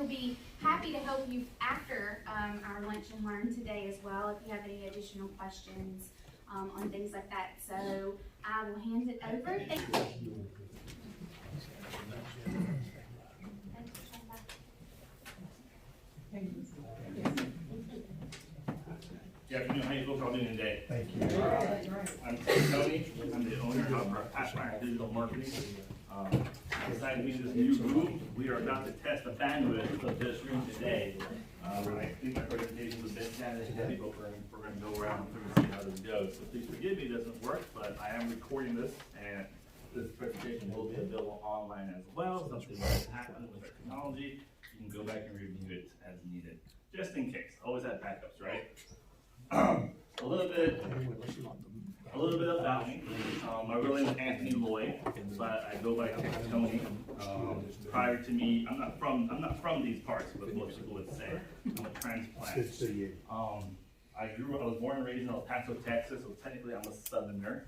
he'll be happy to help you after our lunch and learn today as well if you have any additional questions on things like that. So I will hand it over. Thank you. Good afternoon. How you folks all doing today? Thank you. I'm tectony. I'm the owner of Pathfinder Digital Marketing. Decided to be in this new room. We are about to test the bandwidth of this room today. I think my presentation was a bit heavy, but we're going to go around and see how this goes. So please forgive me, it doesn't work, but I am recording this, and this presentation will be available online as well. Something that happened with technology, you can go back and review it as needed, just in case. Always have backups, right? A little bit about me. My real name is Anthony Lloyd, but I go by Tectony. Prior to me, I'm not from these parts, but most people would say I'm a transplant. I was born and raised in El Paso, Texas, so technically I'm a Southerner.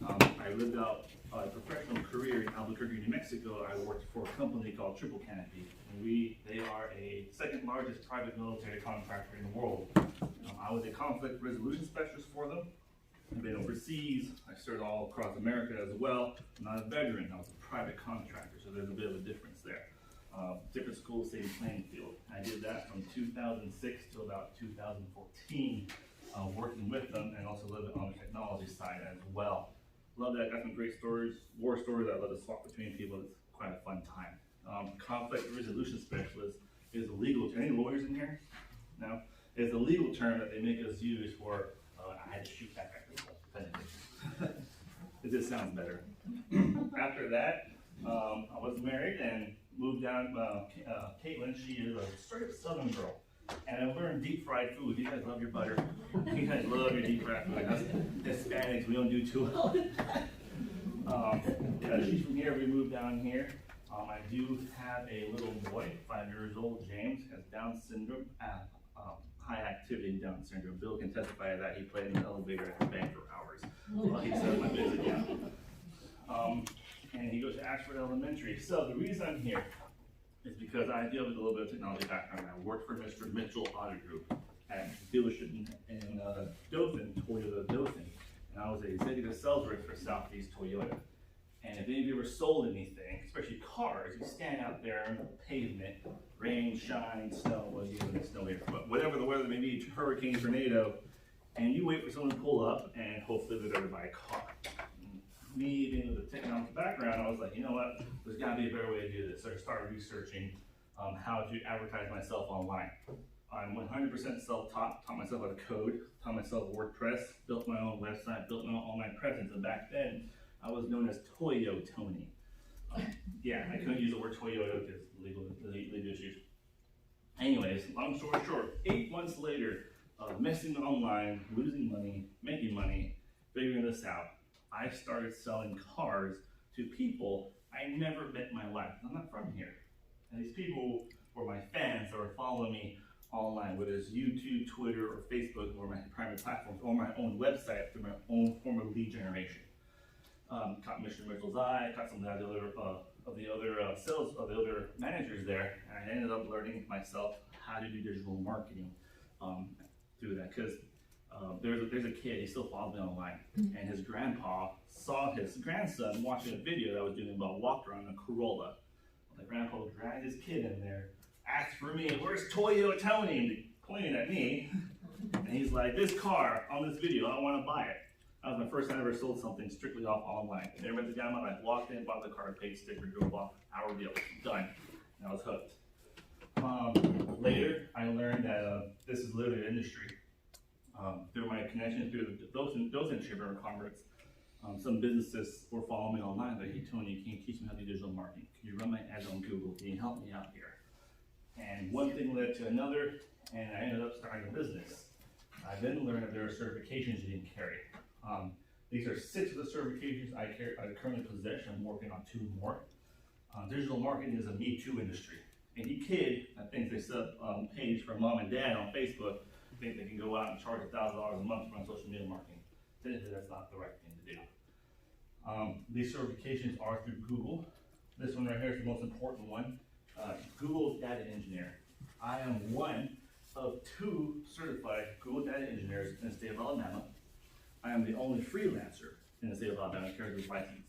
I lived out a professional career in Albuquerque, New Mexico. I worked for a company called Triple Canopy. They are a second largest private military contractor in the world. I was a conflict resolution specialist for them. I've been overseas. I served all across America as well. I'm not a veteran. I was a private contractor, so there's a bit of a difference there. Different school, same playing field. I did that from 2006 to about 2014, working with them and also living on the technology side as well. Love that. Got some great stories, war stories. I love to swap between people. It's quite a fun time. Conflict resolution specialist is a legal term. Any lawyers in here? No? It's a legal term that they make us use for, I had to shoot that back. It just sounds better. After that, I was married and moved down. Caitlin, she is a straight up Southern girl. And I learned deep fried food. You guys love your butter. You guys love your deep fried food. Us Hispanics, we don't do too well with that. She's from here. We moved down here. I do have a little boy, 5 years old. James has Down syndrome, high activity Down syndrome. Bill can testify to that. He played in the elevator at the bank for hours while he set my visit down. And he goes to Ashford Elementary. So the reason I'm here is because I deal with a little bit of technology background. I worked for Mr. Mitchell Audit Group at a dealership in Dothan, Toyota Dothan. And I was an executive sales rep for Southeast Toyota. And if any of you ever sold anything, especially cars, you stand out there on the pavement, rain, shine, snow, well, you know, snow here, but whatever the weather may be, hurricane, tornado, and you wait for someone to pull up and hopefully they're there to buy a car. Me being with a technology background, I was like, you know what, there's gotta be a better way to do this. So I started researching how to advertise myself online. I'm 100% self-taught, taught myself how to code, taught myself WordPress, built my own website, built my own online presence, and back then, I was known as Toyo-Tony. Yeah, I couldn't use the word Toyota because legal issues. Anyways, long story short, 8 months later, messing online, losing money, making money, figuring this out, I started selling cars to people I never met in my life. I'm not from here. And these people were my fans that were following me online, whether it's YouTube, Twitter, or Facebook, or my primary platforms, or my own website through my own form of lead generation. Caught Mr. Mitchell's eye, caught some of the other managers there, and I ended up learning myself how to do digital marketing through that. Because there's a kid, he still follows me online, and his grandpa saw his grandson watching a video that I was doing about walk around a Corolla. The grandpa dragged his kid in there, asked for me, "Where's Toyo-Tony?" And he pointed at me, and he's like, "This car on this video, I want to buy it." That was my first time I ever sold something strictly off online. Never met the guy in my life. Walked in, bought the car, paid sticker, drove off, hour deal, done. And I was hooked. Later, I learned that this is literally an industry. Through my connection through the Dothan Chamber of Commerce, some businesses were following me online. Like, "Hey Tony, can you teach me how to do digital marketing? Can you run my ads on Google? Can you help me out here?" And one thing led to another, and I ended up starting a business. I then learned that there are certifications you didn't carry. These are 6 of the certifications I currently possess. I'm working on 2 more. Digital marketing is a Me Too industry. Any kid that thinks they set up a page for mom and dad on Facebook think they can go out and charge $1,000 a month to run social media marketing. Technically, that's not the right thing to do. These certifications are through Google. This one right here is the most important one. Google data engineer. I am one of 2 certified Google data engineers in the state of Alabama. I am the only freelancer in the state of Alabama that carries this license.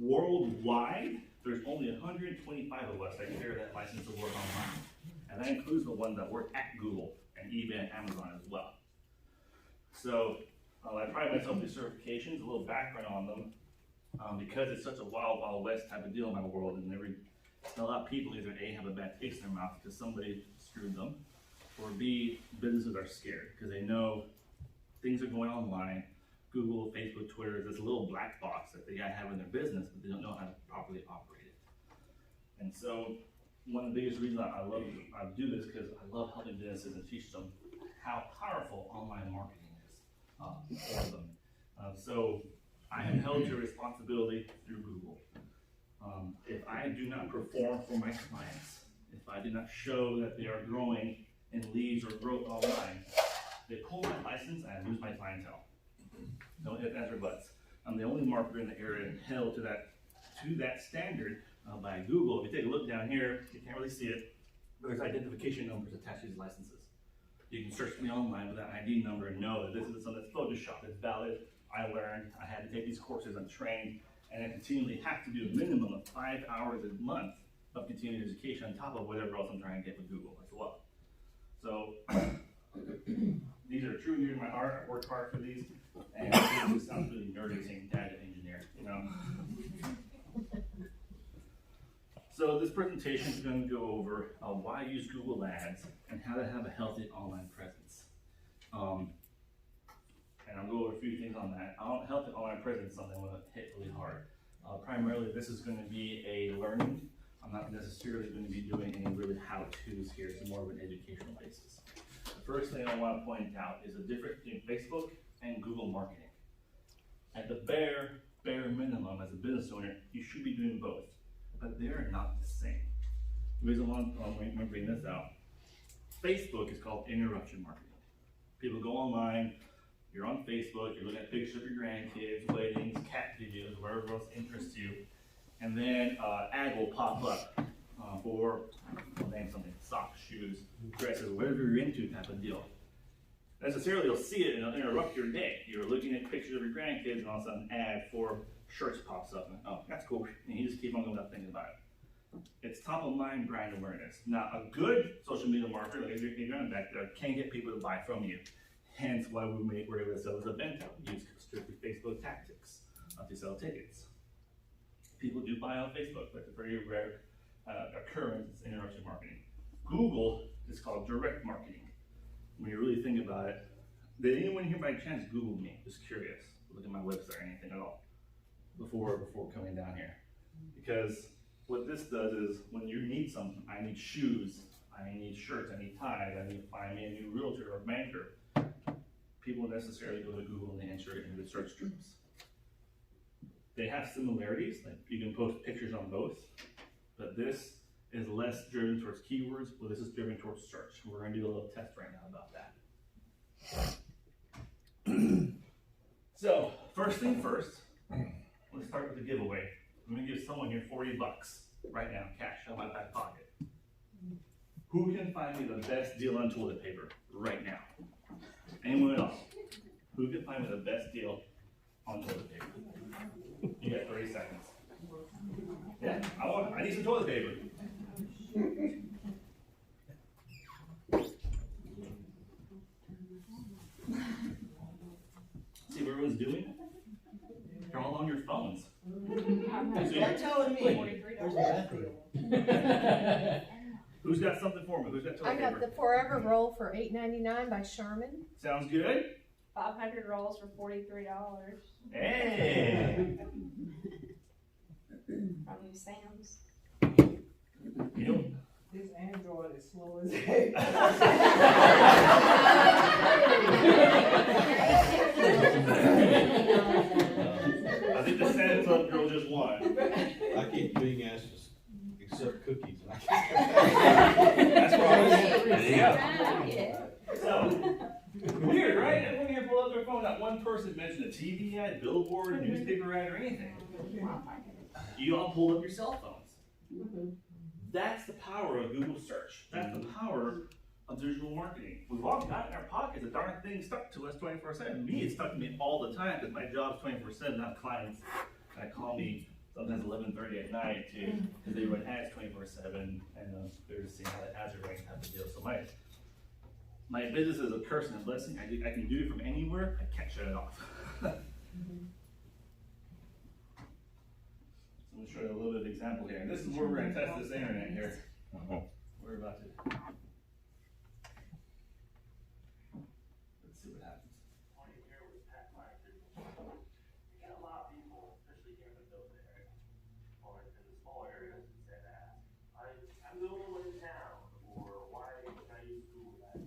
Worldwide, there's only 125 of us that carry that license to work online. And that includes the ones that work at Google and eBay and Amazon as well. So I pride myself on these certifications, a little background on them, because it's such a wild, wild west type of deal in my world, and a lot of people either A, have a bad taste in their mouth because somebody screwed them, or B, businesses are scared because they know things are going online. Google, Facebook, Twitter is this little black box that they gotta have in their business, but they don't know how to properly operate it. And so, one of the biggest reasons I do this because I love helping businesses and teach them how powerful online marketing is for them. So, I am held to responsibility through Google. If I do not perform for my clients, if I do not show that they are growing in leads or growth online, they pull my license and I lose my clientele. No ifs, ands, or buts. I'm the only marketer in the area held to that standard by Google. If you take a look down here, you can't really see it, but there's identification numbers attached to these licenses. You can search me online with that ID number and know that this is something that's Photoshop, it's valid. I learned, I had to take these courses, I'm trained, and I continually have to do a minimum of 5 hours a month of continuing education on top of whatever else I'm trying to get with Google as well. So, these are true and dear to my heart. I worked hard for these, and it just sounds really nerdy saying data engineer, you know? So this presentation is going to go over why use Google Ads and how to have a healthy online presence. And I'll go over a few things on that. Healthy online presence is something I'm going to hit really hard. Primarily, this is going to be a learning. I'm not necessarily going to be doing any really how-tos here. It's more of an educational basis. The first thing I want to point out is the difference between Facebook and Google marketing. At the bare minimum, as a business owner, you should be doing both, but they're not the same. The reason why I'm bringing this out, Facebook is called interruption marketing. People go online, you're on Facebook, you're looking at pictures of your grandkids, weddings, cat videos, whatever else interests you, and then ad will pop up for, I'll name something, socks, shoes, dresses, whatever you're into type of deal. Necessarily, you'll see it and it'll interrupt your day. You're looking at pictures of your grandkids and all of a sudden an ad for shirts pops up. And, oh, that's cool. And you just keep on going without thinking about it. It's top of mind brand awareness. Now, a good social media marketer, like you're going back there, can get people to buy from you. Hence why we're able to sell this event. We use strictly Facebook tactics to sell tickets. People do buy on Facebook, but it's a very rare occurrence. It's interruption marketing. Google is called direct marketing. When you really think about it, did anyone here by chance Google me? Just curious. Look at my website or anything at all before coming down here. Because what this does is when you need something, I need shoes, I need shirts, I need ties, I need to find me a new realtor or banker. People necessarily go to Google and they enter it into the search terms. They have similarities, like you can post pictures on both, but this is less driven towards keywords, but this is driven towards search. We're going to do a little test right now about that. So, first thing first, let's start with the giveaway. I'm going to give someone here $40 right now, cash out of my back pocket. Who can find me the best deal on toilet paper right now? Anyone at all? Who can find me the best deal on toilet paper? You got 30 seconds. Yeah, I need some toilet paper. See what everyone's doing? You're all on your phones. You're telling me. Where's the bathroom? Who's got something for me? Who's got toilet I got paper? the Forever Roll for $8.99 by Sherman. Sounds good. 500 rolls for $43 Hey! from Sam's. You know, This Android is slow as heck. I think the Santa Club girl just won. I keep being asked to accept cookies. That's right. Yeah. Yeah. So, weird, right? Everyone here pulled up their phone. Not one person mentioned a TV ad, billboard, newspaper ad, or anything. You all pulled up your cell phones. that's the power of Google search. That's the power of digital marketing. We've all got it in our pockets. The darn thing stuck to us 24/7. Me, it's stuck to me all the time because my job's 24/7. I have clients that call me sometimes 11:30 at night because they run ads 24/7 and they're just seeing how the ads are running type of deal. So my business is a curse and a blessing. I can do it from anywhere. I can't shut it off. So I'm gonna show you a little bit of example here. And this is where we're gonna test this internet here. We're about to. Let's see what happens. Here with Pat Meyer, we got a lot of people, especially here in the building area, or in the smaller areas, who say that I'm the only one in town, or why can I use Google Ads?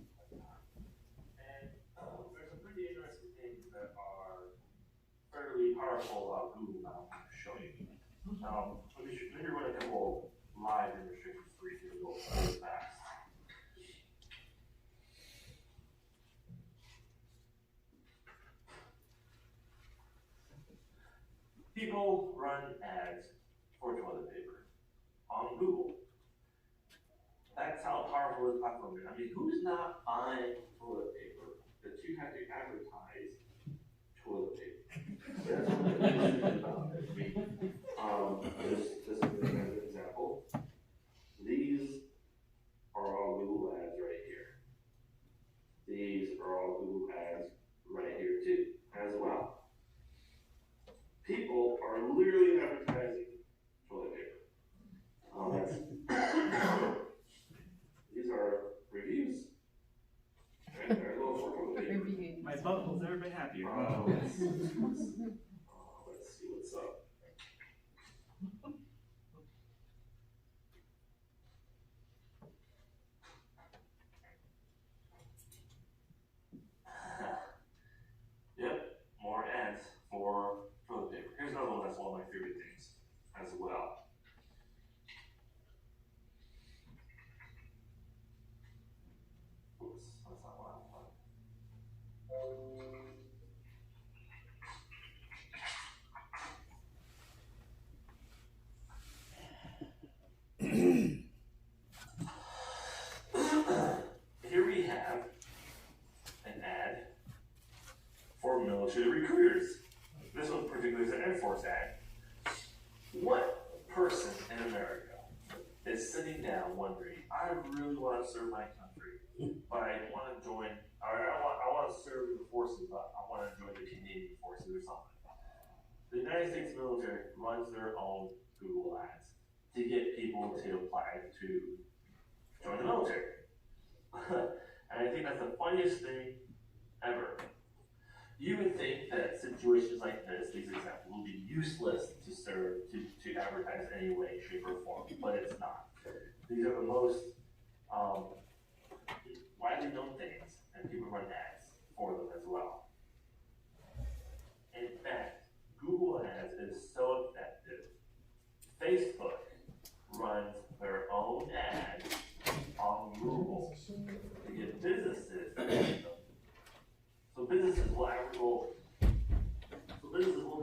And there's some pretty interesting things that are fairly powerful about Google now. I'm going to show you. Let me run a couple live demonstrations for you to go really fast. People run ads for toilet paper on Google. That's how powerful this platform is. I mean, who's not buying toilet paper that you have to advertise toilet paper? That's what this is about. This is an example. These are all Google ads right here. These are all Google ads right here too, as well. People are literally advertising toilet paper. These are reviews. Right there, go for toilet paper. My bubble's never been happier. Let's see what's up. Yep, more ads for toilet paper. Here's another one that's one of my favorite things as well. Oops, that's not what I want. Here we have an ad for military recruiters. This one particularly is an Air Force ad. What person in America is sitting down wondering, I really want to serve my country, but I want to join, or I want to serve the forces, but I want to join the Canadian forces or something. The United States military runs their own Google ads to get people to apply to join the military. And I think that's the funniest thing ever. You would think that situations like this, these examples, will be useless to serve, to advertise in any way, shape, or form, but it's not. These are the most widely known things, and people run ads for them as well. In fact, Google Ads is so effective. Facebook runs their own ads on Google to get businesses to use them. So businesses will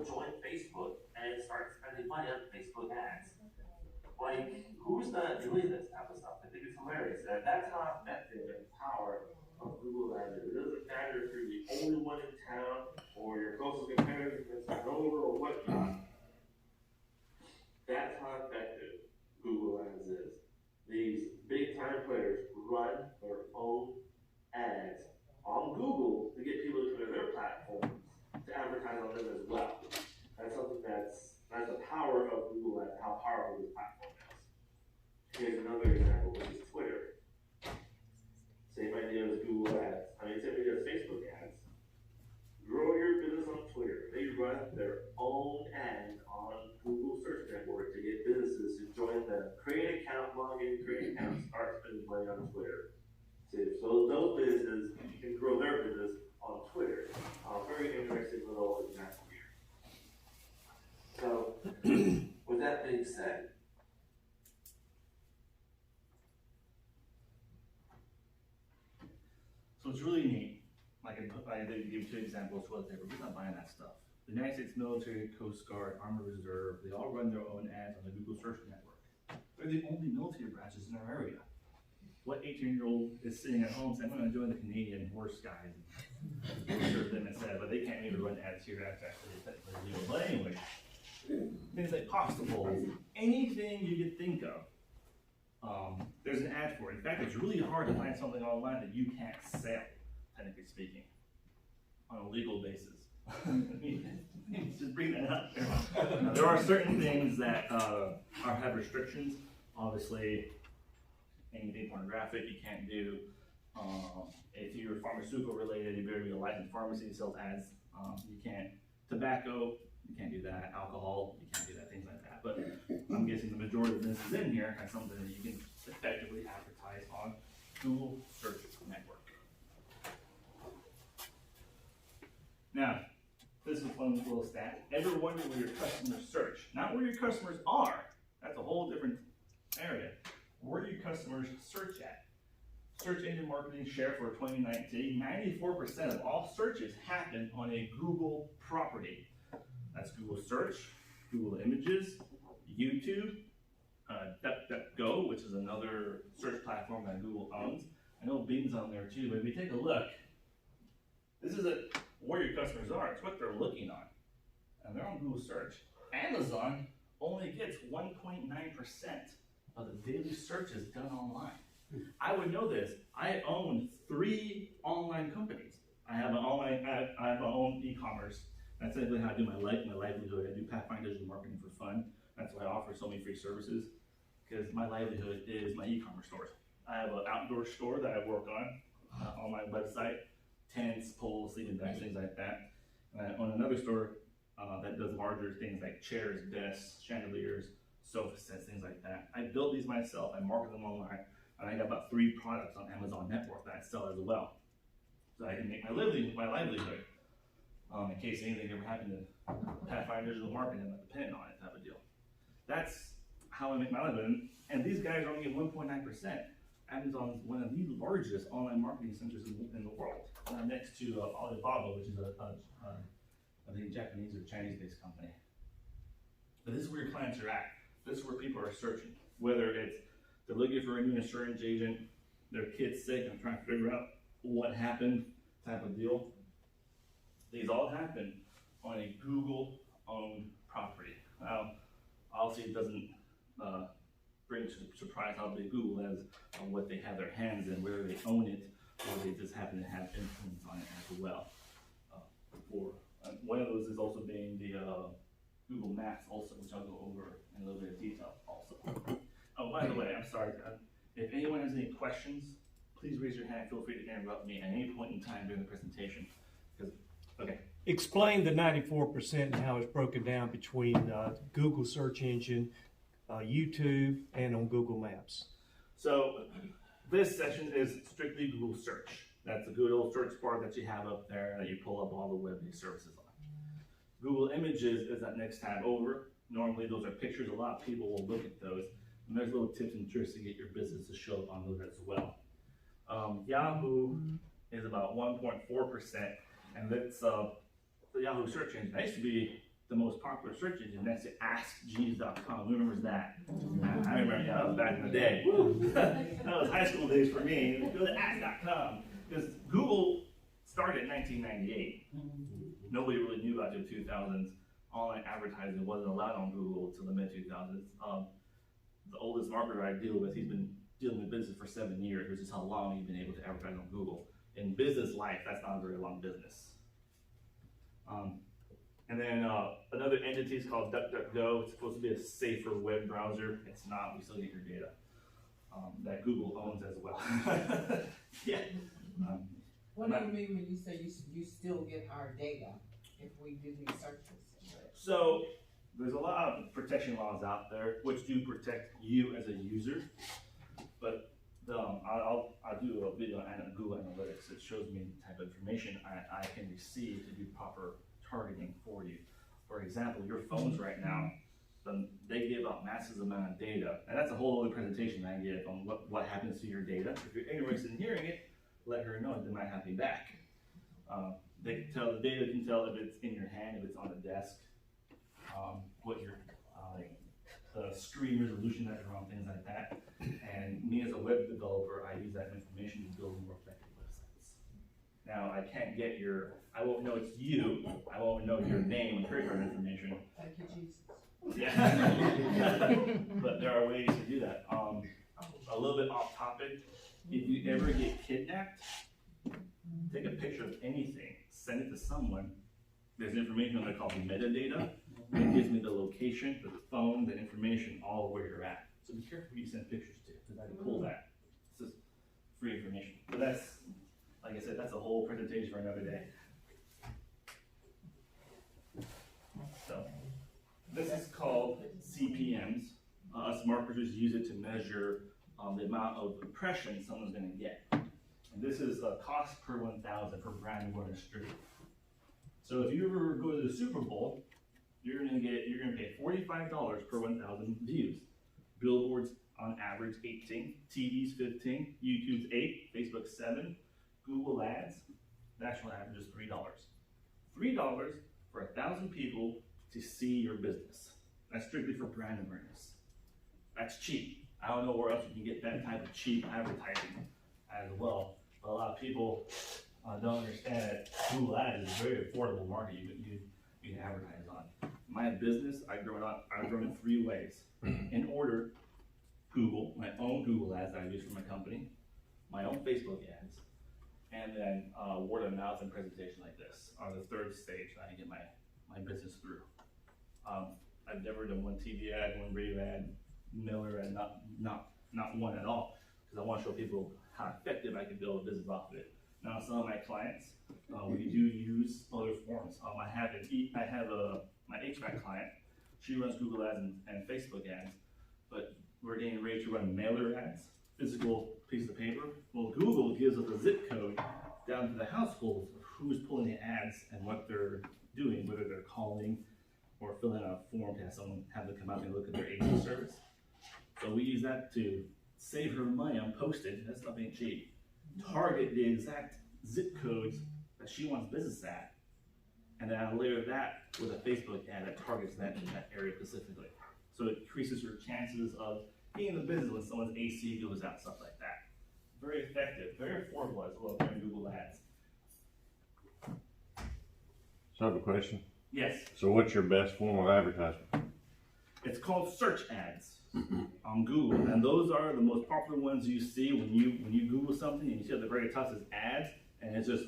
join Facebook and start spending money on Facebook ads. Like, who's not doing this type of stuff? I think it's hilarious. And that's how effective and power of Google Ads is. It doesn't matter if you're the only one in town or your closest competitor is over or whatnot. That's how effective Google Ads is. These big time players run their own ads on Google to get people to come to their platforms to advertise on them as well. That's something that's the power of Google Ads, how powerful this platform is. Here's another example, which is Twitter. Same idea as Google Ads. Same idea as Facebook ads. Grow your business on Twitter. They run their own ads on Google Search Network to get businesses to join them. Create an account, log in, create an account, start spending money on Twitter. So those businesses can grow their business on Twitter. Very interesting little example here. So, with that being said, so it's really neat. I did give 2 examples of toilet paper. We're not buying that stuff. The United States military, Coast Guard, Army Reserve, they all run their own ads on the Google Search Network. They're the only military branches in our area. What 18-year-old is sitting at home saying, I'm gonna join the Canadian horse guys? I'm sure them and said, but they can't even run ads here, that's actually illegal. But anyway, things like postables, anything you could think of, there's an ad for it. In fact, it's really hard to find something online that you can't sell, technically speaking, on a legal basis. Just bring that up. Now, there are certain things that have restrictions. Obviously, anything pornographic you can't do. If you're pharmaceutical related, you better be a licensed pharmacy that sells ads. You can't. Tobacco, you can't do that. Alcohol, you can't do that. Things like that. But I'm guessing the majority of this is in here has something that you can effectively advertise on Google Search Network. Now, this is a fun little stat. Ever wonder where your customers search? Not where your customers are. That's a whole different area. Where do your customers search at? Search engine marketing share for 2019, 94% of all searches happen on a Google property. That's Google Search, Google Images, YouTube, DuckDuckGo, which is another search platform that Google owns. I know Bing's on there too, but if you take a look, this is where your customers are. It's what they're looking on. And they're on Google Search. Amazon only gets 1.9% of the daily searches done online. I would know this. I own 3 online companies. I have my own e-commerce. That's simply how I do my livelihood. I do Pathfinder digital marketing for fun. That's why I offer so many free services, because my livelihood is my e-commerce stores. I have an outdoor store that I work on my website, tents, poles, sleeping bags, things like that. And I own another store that does larger things like chairs, desks, chandeliers, sofa sets, things like that. I build these myself, I market them online, and I got about 3 products on Amazon Network that I sell as well. So I can make my livelihood. In case anything ever happened to Pathfinder digital marketing, I'm not dependent on it type of deal. That's how I make my livelihood. And these guys are only at 1.9%. Amazon is one of the largest online marketing centers in the world, next to Alibaba, which is I think Japanese or Chinese-based company. But this is where your clients are at. This is where people are searching. Whether it's they're looking for a new insurance agent, their kid's sick and trying to figure out what happened, type of deal. These all happen on a Google-owned property. Now, obviously, it doesn't bring to surprise how big Google is on what they have their hands in, whether they own it or they just happen to have influence on it as well. One of those is also being the Google Maps, also, which I'll go over in a little bit of detail also. Oh, by the way, I'm sorry. If anyone has any questions, please raise your hand. Feel free to interrupt me at any point in time during the presentation. Okay. Explain the 94% and how it's broken down between Google search engine, YouTube, and on Google Maps. So this section is strictly Google search. That's a good old search bar that you have up there that you pull up all the web-based services on. Google Images is that next tab over. Normally those are pictures. A lot of people will look at those. And there's little tips and tricks to get your business to show up on those as well. Yahoo is about 1.4%. And that's the Yahoo search engine. That used to be the most popular search engine. That's the AskJeeves.com. Who remembers that? I remember, that was back in the day. That was high school days for me. Go to Ask.com. Because Google started in 1998. Nobody really knew about it in the 2000s. Online advertising wasn't allowed on Google until the mid-2000s. The oldest marketer I deal with, he's been dealing with business for 7 years, which is how long he's been able to advertise on Google. In business life, that's not a very long business. And then another entity is called DuckDuckGo. It's supposed to be a safer web browser. It's not. We still get your data that Google owns as well. Yeah. What do you mean when you say you still get our data if we do these searches? So there's a lot of protection laws out there which do protect you as a user, but I'll do a video on Google Analytics. It shows me the type of information I can receive to do proper targeting for you. For example, your phones right now, they give out massive amount of data, and that's a whole other presentation I give on what happens to your data. If you're interested in hearing it, let her know, they might have me back. They can tell, the data can tell if it's in your hand, if it's on the desk, what your the screen resolution that are on, things like that. And me as a web developer, I use that information to build more effective websites. Now, I can't get I won't know it's you, I won't know your name and credit card information. Thank you, Jesus. Yeah. But there are ways to do that. A little bit off topic, if you ever get kidnapped, take a picture of anything, send it to someone. There's information on there called metadata. It gives me the location, the phone, the information, all where you're at. So be careful who you send pictures to, because I can pull that. It's just free information. But that's, like I said, that's a whole presentation for another day. So, this is called CPMs. Us marketers use it to measure the amount of impressions someone's gonna get. And this is a cost per 1,000 for brand awareness street. So if you ever go to the Super Bowl, you're gonna pay $45 per 1,000 views. Billboards on average 18, TV's 15, YouTube's 8, Facebook 7, Google Ads, national average is $3. $3 for 1,000 people to see your business. That's strictly for brand awareness. That's cheap. I don't know where else you can get that type of cheap advertising as well. But a lot of people don't understand that Google Ads is a very affordable market you can advertise on. My business, I've grown in 3 ways. In order, Google, my own Google Ads that I use for my company, my own Facebook ads, and then word of mouth and presentation like this are the 3rd stage that I get my business through. I've never done one TV ad, one radio ad, Miller ad, not one at all, because I want to show people how effective I can build a business off of it. Now, some of my clients, we do use other forms. I have my HVAC client. She runs Google ads and Facebook ads, but we're getting ready to run mailer ads, physical piece of paper. Well, Google gives us a zip code down to the households of who's pulling the ads and what they're doing, whether they're calling or filling out a form to have someone have them come out and look at their agent service. So we use that to save her money on postage. That's not being cheap. Target the exact zip codes that she wants business at, and then I layer that with a Facebook ad that targets that area specifically. So it increases your chances of being in the business when someone's AC goes out, stuff like that. Very effective, very affordable as well as Google Ads. So I have a question. Yes, So what's your best form of advertisement? it's called search ads on Google, and those are the most popular ones you see when you Google something and you see at the very top says ads, and it's just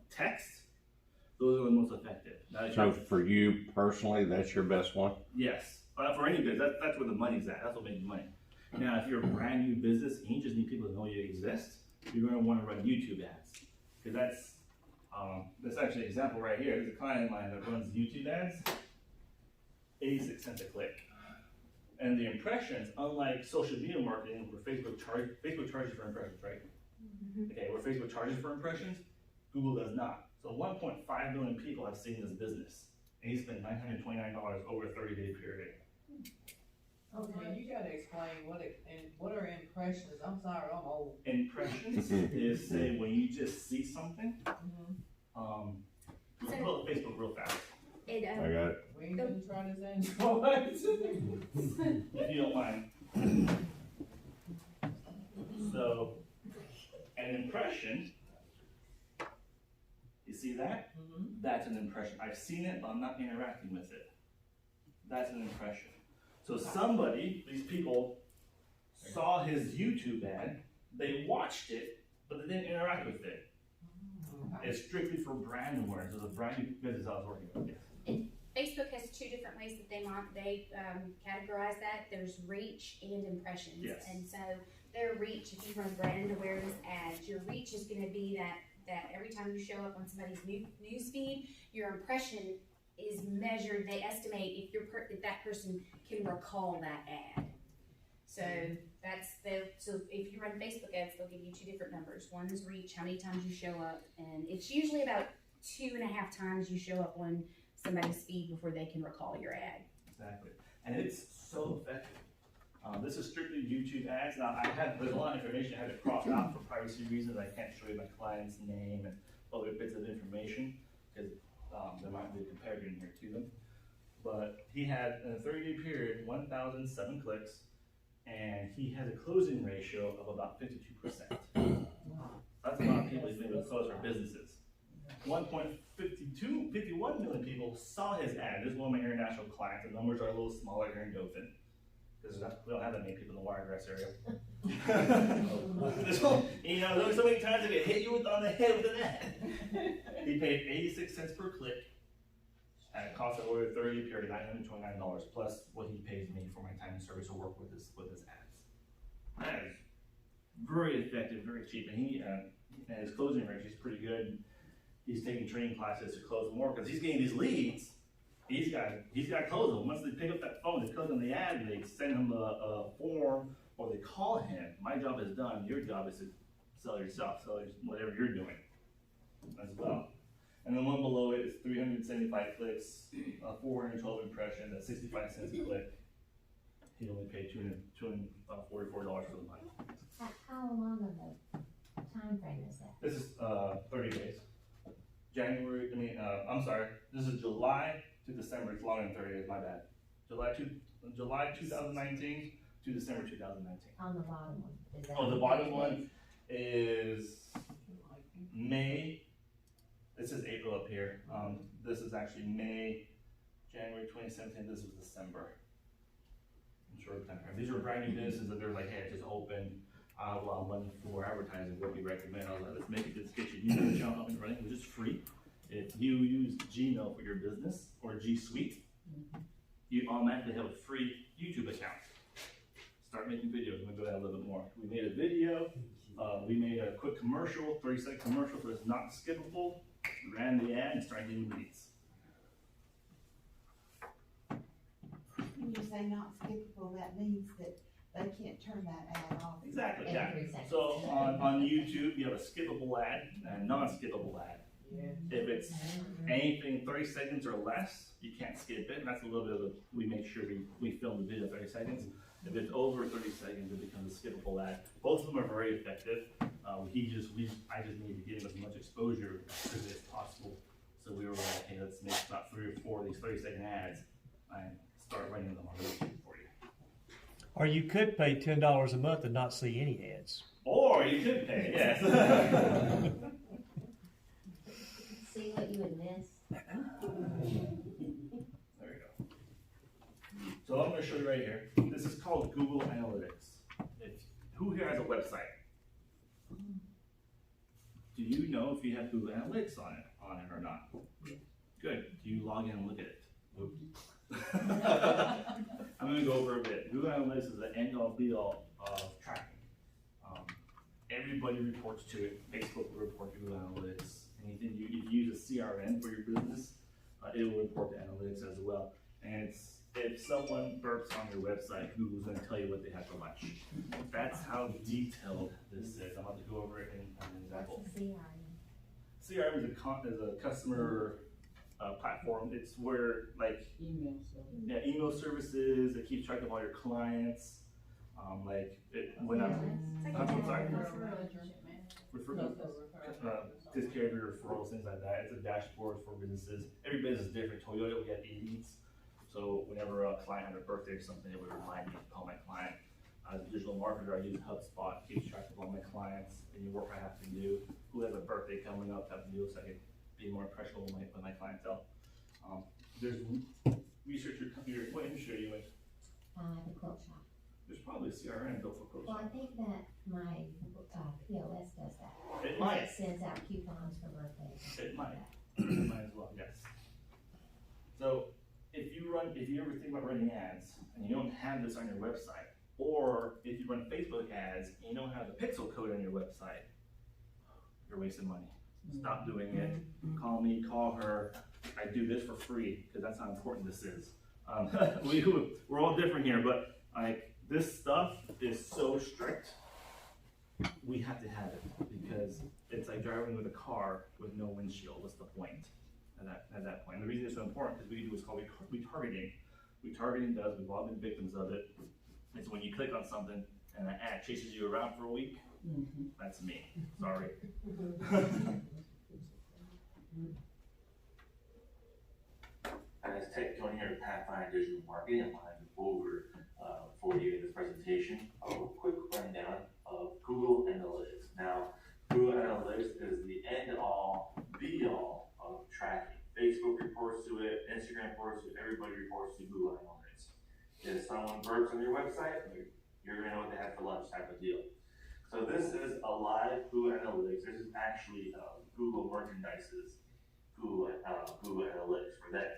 text. Those are the most effective. So for you personally, that's your best one? Yes, for any business, that's where the money's at. That's what makes money. Now, if you're a brand new business and you just need people to know you exist, you're going to want to run YouTube ads, because that's actually an example right here. There's a client of mine that runs YouTube ads, 86 cents a click. And the impressions, unlike social media marketing, where Facebook charges for impressions, right? Okay, where Facebook charges for impressions, Google does not. So 1.5 million people have seen this business, and he spent $929 over a 30-day period. Okay, you gotta explain what are impressions? I'm sorry, I'm old. Impressions is, say, when you just see something. We'll pull up Facebook real fast, I got it. We ain't gonna try this anymore. if you don't mind. So, an impression, you see that? That's an impression. I've seen it, but I'm not interacting with it. That's an impression. So these people saw his YouTube ad, they watched it, but they didn't interact with it. It's strictly for brand awareness. It's a brand new business I was working with. Yes. Facebook has 2 different ways that they categorize that. There's reach and impressions. Yes. And so their reach, if you run brand awareness ads, your reach is going to be that every time you show up on somebody's news feed, your impression is measured. They estimate if that person can recall that ad. So so if you run Facebook ads, they'll give you 2 different numbers. One is reach, how many times you show up, and it's usually about 2.5 times you show up on somebody's feed before they can recall your ad. Exactly. And it's so effective. This is strictly YouTube ads. Now, there's a lot of information I had to cross out for privacy reasons. I can't show you my client's name and other bits of information, because there might be a comparator in here to them. but he had in a 30-day period 1,007 clicks, and he has a closing ratio of about 52%. That's a lot of people he's been able to close our businesses. 51 million people saw his ad. This is one of my international clients. The numbers are a little smaller here in Dothan, because we don't have that many people in the Wiregrass area. You know, there's so many times they hit you on the head with an ad. He paid 86 cents per click, and it cost over a 30-day period $929 plus what he pays me for my time and service to work with his ads. That is very effective, very cheap, and and his closing ratio is pretty good. He's taking training classes to close more because he's getting these leads. He's got to close them. Once they pick up that phone, they click on the ad, they send him a form, or they call him. My job is done. Your job is to sell yourself, whatever you're doing as well. And then one below it is 375 clicks, 412 impressions at 65 cents a click. He only paid $244 for the month. How long of a time frame is that? This is 30 days. This is July to December. It's longer than 30 days, my bad. July 2019 to December 2019. On the bottom one. Is that The bottom one is May. This is April up here. This is actually May, January 2017. This is December. I'm sure time frame. These are brand new businesses that they're like, hey, it just opened. Well, money for advertising, what we recommend. I was like, let's get your YouTube channel up and running, which is free. If you use Gmail for your business or G Suite, you automatically have a free YouTube account. Start making videos. I'm gonna go that a little bit more. We made a video. We made a quick commercial, 30-second commercial, so it's not skippable. We ran the ad and started getting leads. When you say not skippable, that means that they can't turn that ad off. Exactly, Every yeah. 3 seconds. So on YouTube, you have a skippable ad and a non-skippable ad. If it's anything 30 seconds or less, you can't skip it. And that's a little bit of we make sure we film the video 30 seconds. If it's over 30 seconds, it becomes a skippable ad. Both of them are very effective. I just need to give him as much exposure as possible. So we were like, hey, let's make about 3 or 4 of these 30-second ads and start running them on YouTube for you. Or you could pay $10 a month and not see any ads. Or you could pay, yes. See what you would miss. There you go. So I'm going to show you right here. This is called Google Analytics. Who here has a website? Do you know if you have Google Analytics on it or not? Good. Do you log in and look at it? I'm going to go over a bit. Google Analytics is the end-all be-all of tracking. Everybody reports to it. Facebook will report to Google Analytics. If you use a CRM for your business, it will report to analytics as well. And if someone burps on your website, Google's going to tell you what they had for lunch. That's how detailed this is. I'm about to go over it in an example. CRM is a customer platform. It's where email services. It keeps track of all your clients. Takes care of your referrals, things like that. It's a dashboard for businesses. Every business is different. Toyota, we have leads. So whenever a client had a birthday or something, it would remind me to call my client. As a digital marketer, I use HubSpot, keeps track of all my clients, any work I have to do, who has a birthday coming up, have to do so I can be more impressionable with my clientele. There's research what industry are you in? The quilt shop. There's probably a CRM built for quilt Well, I shop. think that my POS does that. It might. It sends out coupons for birthdays. It might. It might as well, yes. So if you ever think about running ads and you don't have this on your website, or if you run Facebook ads and you don't have the pixel code on your website, you're wasting money. Stop doing it. Call me, call her. I do this for free because that's how important this is. We're all different here, but this stuff is so strict. We have to have it because it's like driving with a car with no windshield. What's the point at that point? And the reason it's so important is we do what's called retargeting. Retargeting does, we've all been victims of it. It's when you click on something and an ad chases you around for a week. That's me. Sorry. As tectony here, Pat define digital marketing. I'm going to go over for you in this presentation a quick rundown of Google Analytics. Now, Google Analytics is the end-all, be-all of tracking. Facebook reports to it, Instagram reports to it, everybody reports to Google Analytics. If someone burps on your website, you're going to know what they had for lunch type of deal. So this is a live Google Analytics. This is actually Google merchandises Google Analytics for them.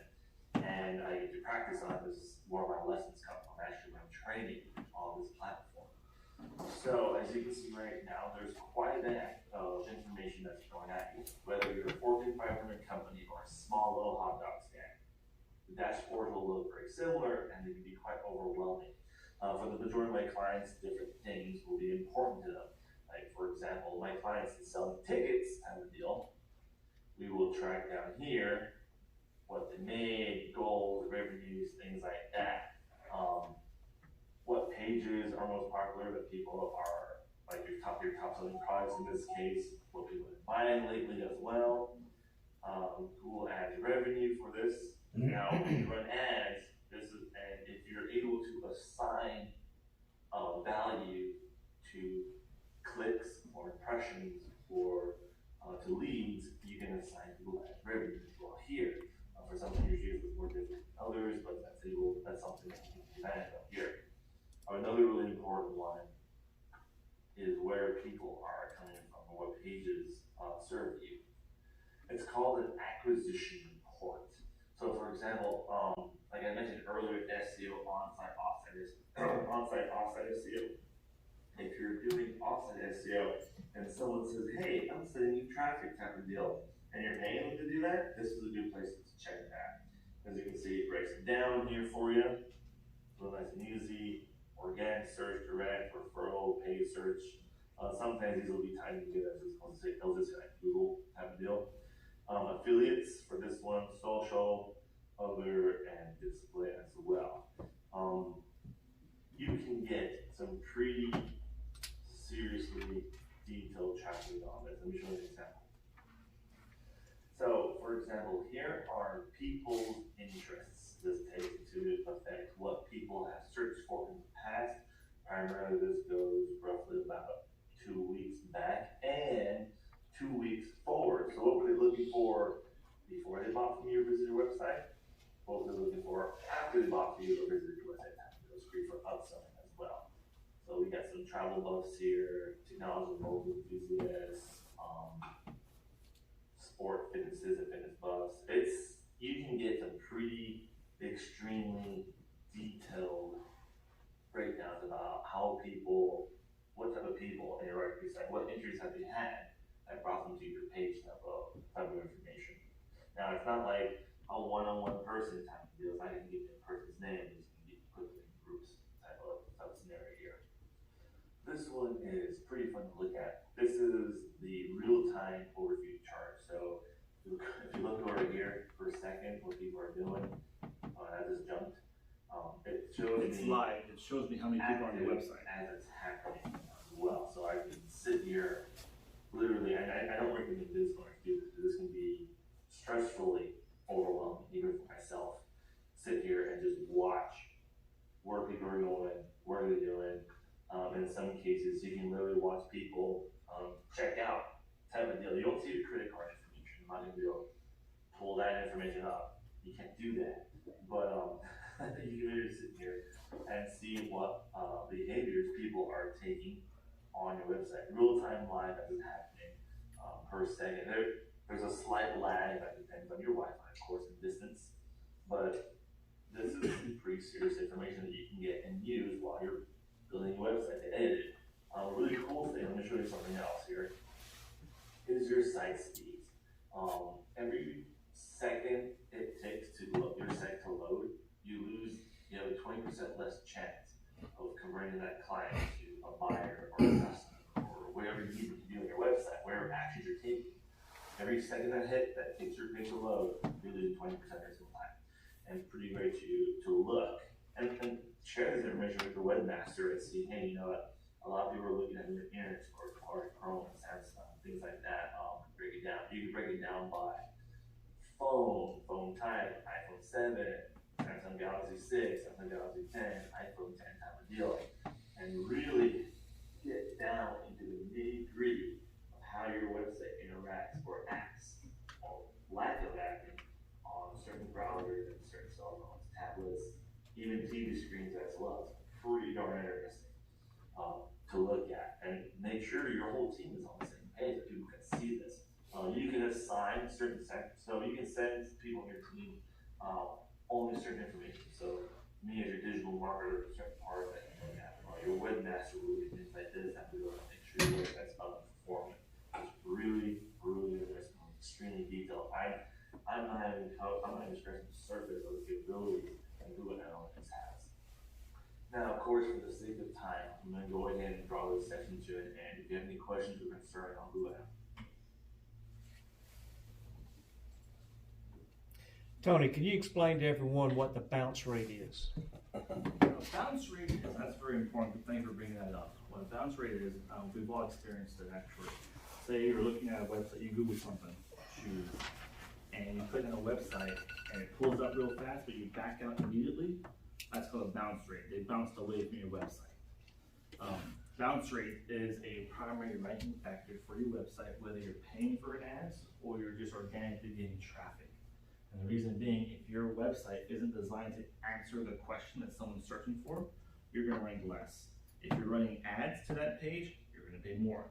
And I get to practice on this. More of my lessons come from actually when I'm training on this platform. So as you can see right now, there's quite a bit of information that's going at you. Whether you're a Fortune 500 company or a small little hot dog stand, the dashboards will look very similar and they can be quite overwhelming. For the majority of my clients, different things will be important to them. Like for example, my clients that sell tickets kind of deal. We will track down here what they made, goals, revenues, things like that. What pages are most popular that people are, like your top selling products in this case, what people are buying lately as well. Google Ads revenue for this. Now, when you run ads, and if you're able to assign value to clicks or impressions or to leads, you can assign Google Ads revenue as well here. For some industries, it's more difficult than others, but that's something that you can manage up here. Another really important one is where people are coming from, or what pages serve you. It's called an acquisition report. So, for example, like I mentioned earlier, SEO, on-site, offsite SEO. If you're doing offsite SEO and someone says, hey, I'm sending you traffic type of deal, and you're paying them to do that, this is a good place to check that. As you can see, it breaks it down here for you. Real nice and easy. Organic search, direct, referral, paid search. Sometimes these will be tied together, as it's going to say, like Google type of deal. Affiliates for this one, social, other, and display as well. You can get some pretty seriously detailed tracking on this. Let me show you an example. So, for example, here are people's interests. This takes into effect what people have searched for in the past. Primarily, this goes roughly about 2 weeks back and 2 weeks forward. So what were they looking for before they bought from you or visited your website? What were they looking for after they bought from you or visited your website? It was great for upselling as well. So we got some travel buffs here, technology mobile enthusiasts, sport fitnesses and fitness buffs. You can get some pretty extremely detailed breakdowns about how people, what type of people in your right site, what interests have they had that brought them to your page type of information. Now it's not like a one-on-one person type of deal. If I can give you a person's name, it's going to be put in groups type of scenario here. This one is pretty fun to look at. This is the real-time overview chart. So if you look over here for a second, what people are doing, I just jumped. It shows it's me live. It shows me how many people are on your website as it's happening as well. So I can sit here, literally, and I don't recommend this when I do this. This can be stressfully overwhelming, even for myself. Sit here and just watch where people are going, what are they doing. In some cases, you can literally watch people check out type of deal. You don't see the credit card information. I'm not going to be able to pull that information up. You can't do that. But you can literally sit here and see what behaviors people are taking on your website. Real time live as it's happening per second. There's a slight lag that depends on your Wi-Fi, of course, and distance. But this is some pretty serious information that you can get and use while you're building your website to edit it. A really cool thing, let me show you something else here, is your site speeds. Every second it takes to load your site to load, you have a 20% less chance of converting that client to a buyer or a customer or whatever you need to do on your website, whatever actions you're taking. Every second that takes your page to load, you're losing 20% of your time. And pretty great to look and share this information with the webmaster and see, hey, you know what, a lot of people are looking at your internet explorer, Chrome, Samsung, things like that. Break it down. You can break it down by phone type, iPhone 7, Samsung Samsung Galaxy 6, Samsung Galaxy 10, iPhone 10 type of deal, and really get down into the nitty gritty of how your website interacts or acts, or lack of acting, on certain browsers and certain cell phones, tablets, even TV screens as well. It's pretty darn interesting to look at, and make sure your whole team is on the same page, that people can see this. You can assign certain so you can send people on your team only certain information. So me as your digital marketer, certain part that you look at, your webmaster will do things like this, have to go and make sure your website's up and performing. It's really, really interesting, extremely detailed. I'm not even scratching the surface of the capabilities that Google Analytics has. Now, of course, for the sake of time, I'm going to go ahead and draw this section to an end. If you have any questions or concerns on Google Analytics. Tony, can you explain to everyone what the bounce rate is? Bounce rate is, that's very important. Thank you for bringing that up. What a bounce rate is, we've all experienced it actually. Say you're looking at a website, you Google something, shoes, and you click on a website and it pulls up real fast, but you back out immediately. That's called a bounce rate. They bounced away from your website. Bounce rate is a primary ranking factor for your website, whether you're paying for ads or you're just organically getting traffic. And the reason being, if your website isn't designed to answer the question that someone's searching for, you're going to rank less. If you're running ads to that page, you're going to pay more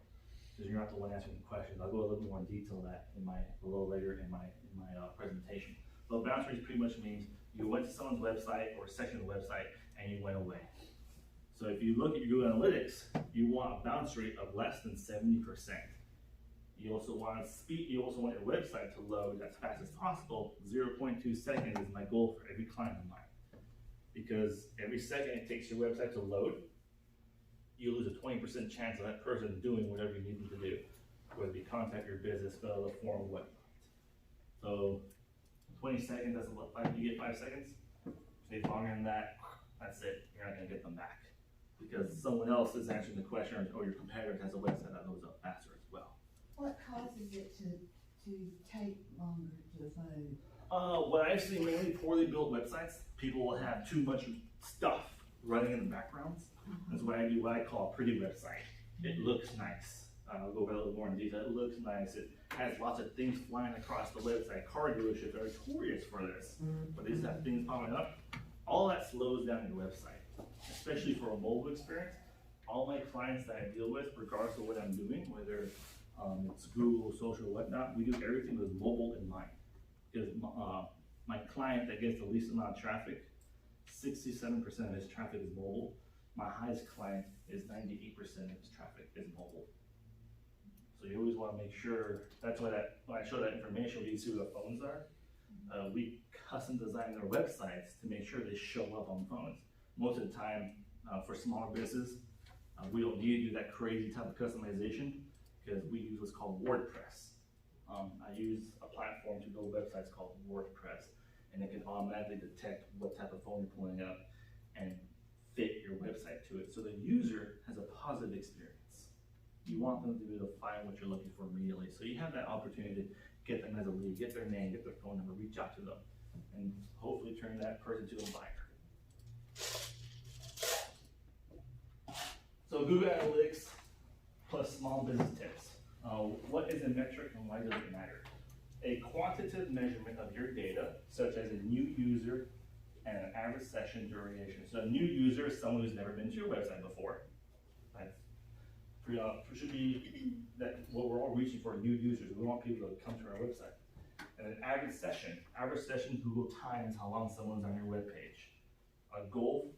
because you're not the one answering the questions. I'll go a little bit more in detail that a little later in my presentation. But bounce rate pretty much means you went to someone's website or a section of the website and you went away. So if you look at your Google Analytics, you want a bounce rate of less than 70%. You also want your website to load as fast as possible. 0.2 seconds is my goal for every client of mine. Because every second it takes your website to load, you lose a 20% chance of that person doing whatever you need them to do, whether it be contact your business, fill out a form, or whatnot. So 20 seconds, that's a lot. You get 5 seconds. If you take longer than that, that's it. You're not going to get them back because someone else is answering the question, or your competitor has a website that loads up faster as well. What causes it to take longer to load? What I've seen mainly poorly built websites, people will have too much stuff running in the backgrounds. That's why I do what I call a pretty website. It looks nice. I'll go over a little more in detail. It looks nice. It has lots of things flying across the website. Car dealerships are notorious for this. But these have things popping up. All that slows down your website, especially for a mobile experience. All my clients that I deal with, regardless of what I'm doing, whether it's Google, social, whatnot, we do everything with mobile in mind. Because my client that gets the least amount of traffic, 67% of his traffic is mobile. My highest client is 98% of his traffic is mobile. So you always want to make sure, that's why when I show that information, you see where the phones are. We custom design their websites to make sure they show up on phones. Most of the time, for smaller businesses, we don't need to do that crazy type of customization because we use what's called WordPress. I use a platform to build websites called WordPress, and it can automatically detect what type of phone you're pulling up and fit your website to it, so the user has a positive experience. You want them to be able to find what you're looking for immediately, so you have that opportunity to get them as a lead, get their name, get their phone number, reach out to them, and hopefully turn that person to a buyer. So Google Analytics plus small business tips. What is a metric and why does it matter? A quantitative measurement of your data, such as a new user and an average session duration. So a new user is someone who's never been to your website before. That's should be what we're all reaching for, new users. We want people to come to our website. And an average session, Google times how long someone's on your web page. A goal,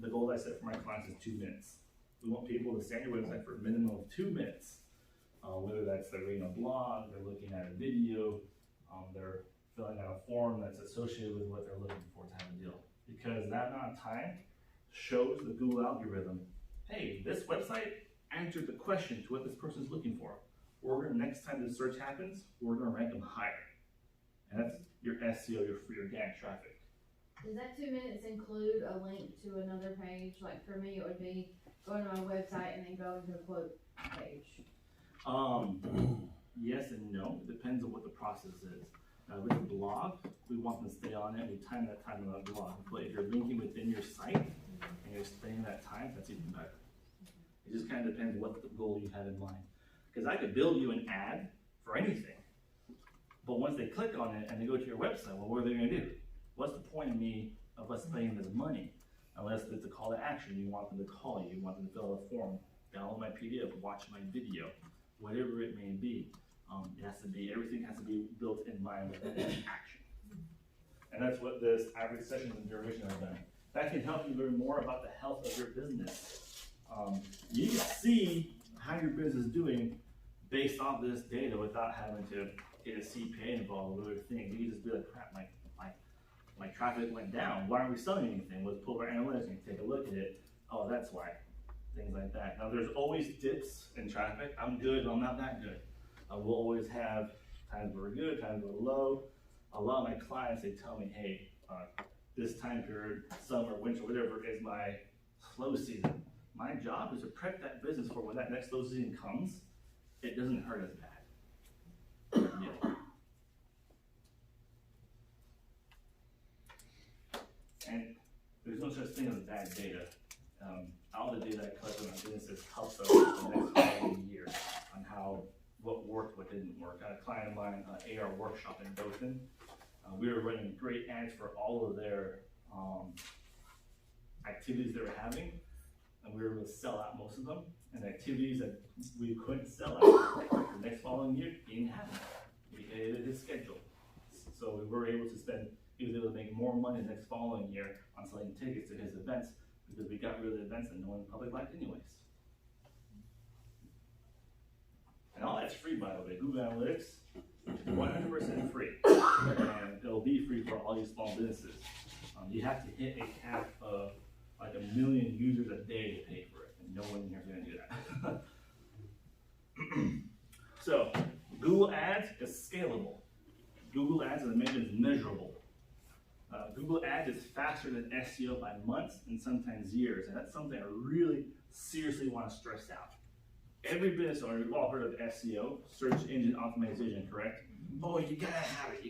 the goal I set for my clients is 2 minutes. We want people to stay on your website for a minimum of 2 minutes. Whether that's they're reading a blog, they're looking at a video, they're filling out a form that's associated with what they're looking for type of deal. Because that amount of time shows the Google algorithm, hey, this website answered the question to what this person's looking for. Next time the search happens, we're gonna rank them higher. And that's your SEO, your free organic traffic. Does that 2 minutes include a link to another page? Like for me, it would be going to my website and then going to a quote page. Yes and no. It depends on what the process is. With a blog, we want them to stay on it. We time that time on the blog. But if you're linking within your site and you're staying that time, that's even better. It just kind of depends what the goal you have in mind. Because I could build you an ad for anything, but once they click on it and they go to your website, well, what are they going to do? What's the point of us paying this money? Unless it's a call to action. You want them to call you, you want them to fill out a form, download my PDF, watch my video, whatever it may be. Everything has to be built in mind with action. And that's what this average sessions and duration are done. That can help you learn more about the health of your business. You can see how your business is doing based off this data without having to get a CPA involved with other things. You can just be like, crap, my traffic went down. Why aren't we selling anything? Let's pull our analytics and take a look at it. Oh, that's why. Things like that. Now, there's always dips in traffic. I'm good, but I'm not that good. We'll always have times where we're good, times where we're low. A lot of my clients, they tell me, hey, this time period, summer, winter, whatever, is my slow season. My job is to prep that business for when that next slow season comes, it doesn't hurt as bad. Yeah. And there's no such thing as bad data. All the data I collect on my businesses helps us the next following year on what worked, what didn't work. I had a client of mine, AR Workshop in Dothan. We were running great ads for all of their activities they were having, and we were able to sell out most of them. And the activities that we couldn't sell out the next following year didn't happen. We edited his schedule. So we were able to he was able to make more money the next following year on selling tickets to his events because we got rid of the events that no one in the public liked anyways. And all that's free, by the way. Google Analytics, 100% free. And it'll be free for all you small businesses. You have to hit a cap of like 1 million users a day to pay for it. And no one here is going to do that. So, Google Ads is scalable. Google Ads, as I mentioned, is measurable. Google Ads is faster than SEO by months and sometimes years. And that's something I really seriously want to stress out. Every business owner, we've all heard of SEO, search engine optimization, correct? Oh, you gotta have it,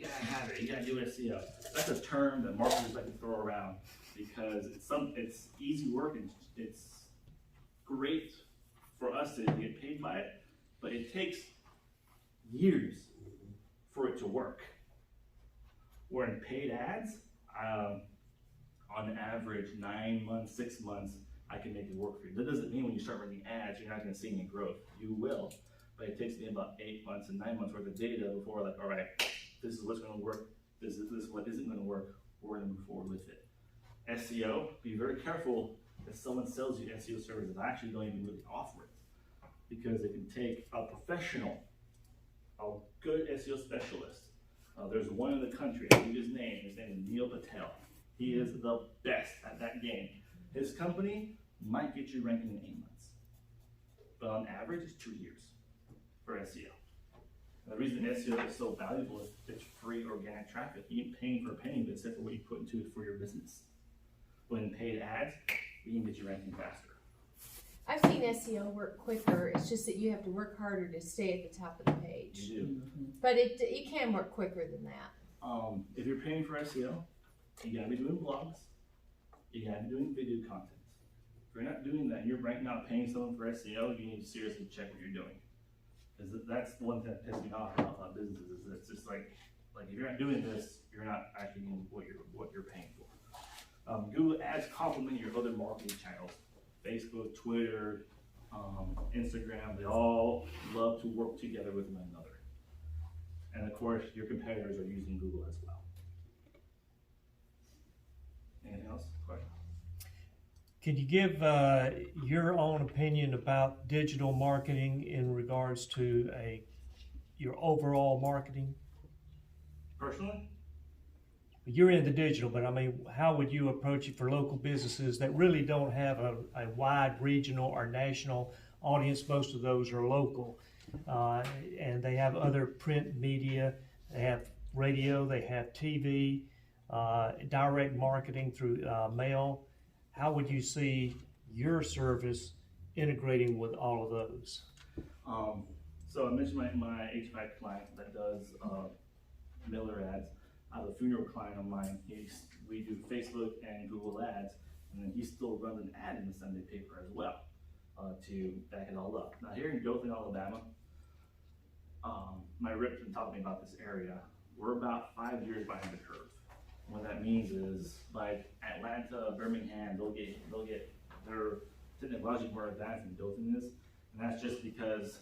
you gotta do SEO. That's a term that marketers like to throw around because it's easy work and it's great for us to get paid by it, but it takes years for it to work. Where in paid ads, on average 9 months, 6 months, I can make it work for you. That doesn't mean when you start running ads, you're not going to see any growth. You will, but it takes me about 8 months and 9 months worth of data before we're like, all right, this is what's going to work. This is what isn't going to work. We're going to move forward with it. SEO, be very careful if someone sells you SEO services. I actually don't even really offer it because it can take a professional, a good SEO specialist. There's one in the country, I give his name is Neil Patel. He is the best at that game. His company might get you ranking in 8 months, but on average, it's 2 years for SEO. And the reason SEO is so valuable is it's free organic traffic. You ain't paying for a penny, but except for what you put into it for your business. When paid ads, we can get you ranking faster. I've seen SEO work quicker. It's just that you have to work harder to stay at the top of the page. You do. But it can work quicker than that. If you're paying for SEO, you gotta be doing blogs. You gotta be doing video content. If you're not doing that, and you're right now paying someone for SEO, you need to seriously check what you're doing. Because that's the one thing that pisses me off about businesses is it's just like if you're not doing this, you're not actually getting what you're paying for. Google Ads complement your other marketing channels. Facebook, Twitter, Instagram, they all love to work together with one another. And of course, your competitors are using Google as well. Anything else? Question? Can you give your own opinion about digital marketing in regards to your overall marketing? Personally? You're in the digital, but I mean, how would you approach it for local businesses that really don't have a wide regional or national audience? Most of those are local, and they have other print media, they have radio, they have TV, direct marketing through mail. How would you see your service integrating with all of those? So I mentioned my HVAC client that does Miller ads. I have a funeral client of mine, we do Facebook and Google ads, and then he still runs an ad in the Sunday paper as well, to back it all up. Now here in Dothan, Alabama, my rep been talking about this area. We're about 5 years behind the curve. What that means is, like Atlanta, Birmingham, they'll get their technology more advanced than Dothan is, and that's just because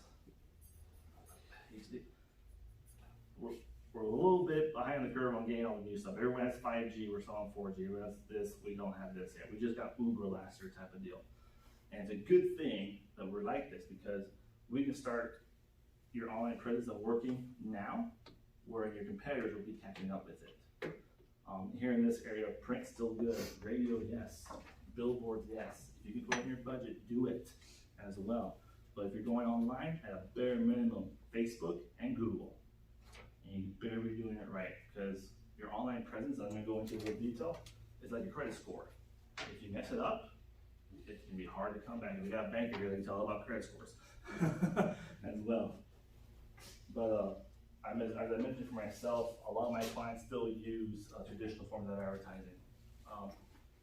we're a little bit behind the curve on getting all the new stuff. Everyone has 5G, we're still on 4G. Everyone has this, we don't have this yet. We just got Uber last year type of deal. And it's a good thing that we're like this, because we can start your online presence of working now, where your competitors will be catching up with it. Here in this area, print's still good. Radio, yes. Billboards, yes. If you can put in your budget, do it as well. But if you're going online, at a bare minimum, Facebook and Google. And you better be doing it right, because your online presence, I'm gonna go into a little detail, is like a credit score. If you mess it up, it can be hard to come back. If we got a banker here, they can tell about credit scores as well. But as I mentioned for myself, a lot of my clients still use traditional forms of advertising.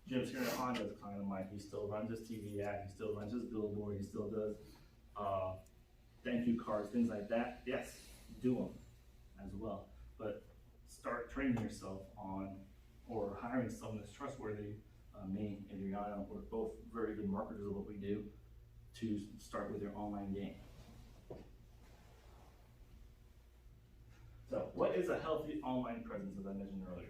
Jim's here at Honda is a client of mine. He still runs his TV ad, he still runs his billboard, he still does thank you cards, things like that. Yes, do them as well. But start training yourself on, or hiring someone that's trustworthy. Me and Adriana, we're both very good marketers of what we do, to start with your online game. So, what is a healthy online presence, as I mentioned earlier?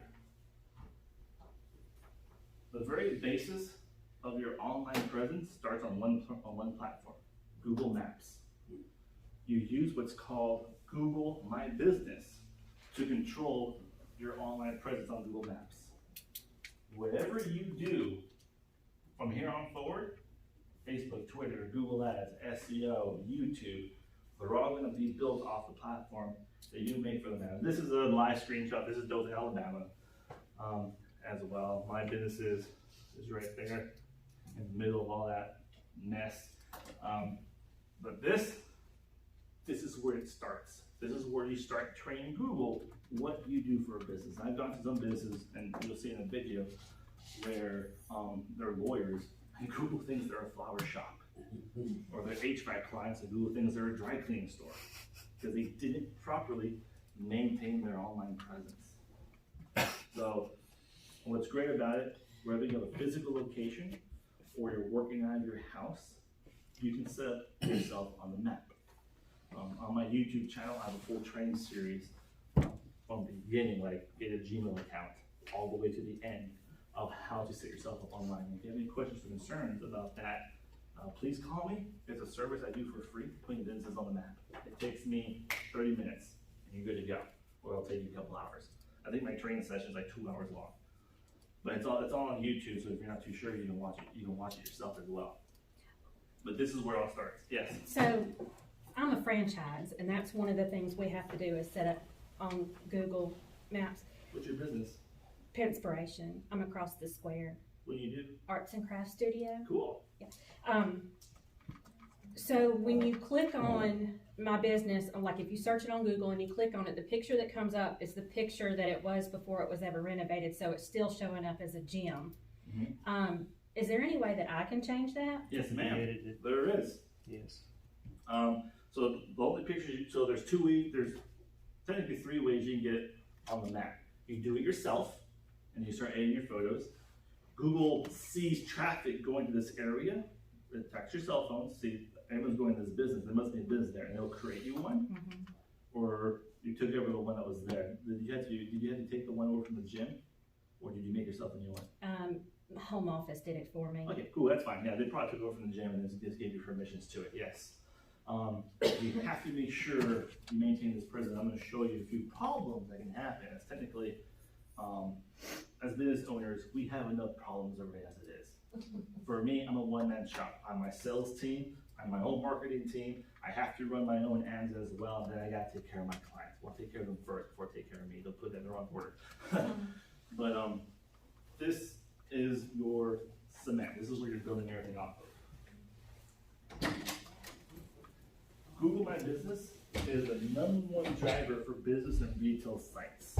The very basis of your online presence starts on one platform, Google Maps. You use what's called Google My Business to control your online presence on Google Maps. Whatever you do from here on forward, Facebook, Twitter, Google Ads, SEO, YouTube, they're all going to be built off the platform that you make for them. This is a live screenshot. This is Dothan, Alabama, as well. My business is right there in the middle of all that mess. But this is where it starts. This is where you start training Google what you do for a business. I've gone to some businesses, and you'll see in a video, where they're lawyers, and Google thinks they're a flower shop. Or they're HVAC clients, and Google thinks they're a dry cleaning store, because they didn't properly maintain their online presence. So what's great about it, whether you have a physical location or you're working out of your house, you can set up yourself on the map. On my YouTube channel, I have a full training series from the beginning, like get a Gmail account, all the way to the end of how to set yourself up online. If you have any questions or concerns about that, please call me. It's a service I do for free, putting businesses on the map. It takes me 30 minutes, and you're good to go. Or it'll take you a couple hours. I think my training session is like 2 hours long. But it's all on YouTube, so if you're not too sure, you can watch it yourself as well. But this is where it all starts. Yes? So, I'm a franchise, and that's one of the things we have to do is set up on Google Maps. What's your business? Pinspiration. I'm across the square. What do you do? Arts and Crafts Studio. Cool. Yeah. So when you click on my business, like if you search it on Google and you click on it, the picture that comes up is the picture that it was before it was ever renovated, so it's still showing up as a gym. Mm-hmm. Is there any way that I can change that? Yes, ma'am. There is. Yes. So the only pictures, so there's technically 3 ways you can get it on the map. You do it yourself, and you start editing your photos. Google sees traffic going to this area. It tracks your cell phone, see everyone's going to this business. There must be a business there, and it'll create you one. Mm-hmm. Or you took over the one that was there. Did you have to take the one over from the gym, or did you make yourself a new one? Home office did it for me. Okay, cool. That's fine. Yeah, they probably took over from the gym and just gave you permissions to it. Yes. You have to make sure you maintain this presence. I'm going to show you a few problems that can happen. It's technically, as business owners, we have enough problems already as it is. For me, I'm a one-man shop. I'm my sales team. I'm my own marketing team. I have to run my own ads as well. And then I got to take care of my clients. Well, I'll take care of them first before I take care of me. They'll put that in the wrong order. But this is your cement. This is where you're building everything off of. Google My Business is the #1 driver for business and retail sites.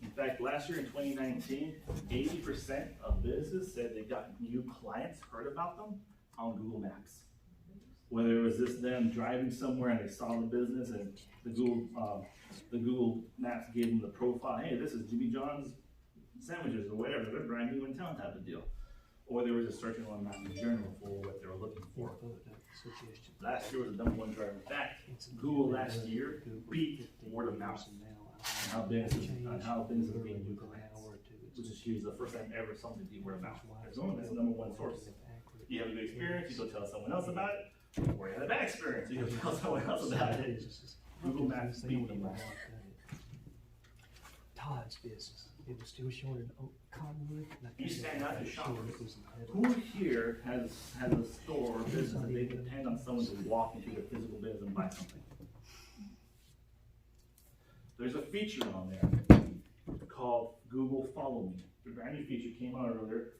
In fact, last year in 2019, 80% of businesses said they got new clients, heard about them on Google Maps. Whether it was just them driving somewhere and they saw the business and the Google Maps gave them the profile, hey, this is Jimmy John's sandwiches or whatever, they're brand new in town type of deal. Or they were just searching on Maps in general for what they were looking for. Last year was the #1 driver. In fact, Google last year beat word of mouth on how businesses being new clients, which is huge. The first time ever something beat word of mouth. That's the #1 source. You have a good experience, you go tell someone else about it. Or you had a bad experience, you go tell someone else about it. Google Maps beat word of mouth. Todd's business. It was still showing an cottonwood. You stand out to shoppers. Who here has a store or business that they depend on someone to walk into their physical business and buy something? There's a feature on there called Google Follow Me. The brand new feature came out earlier.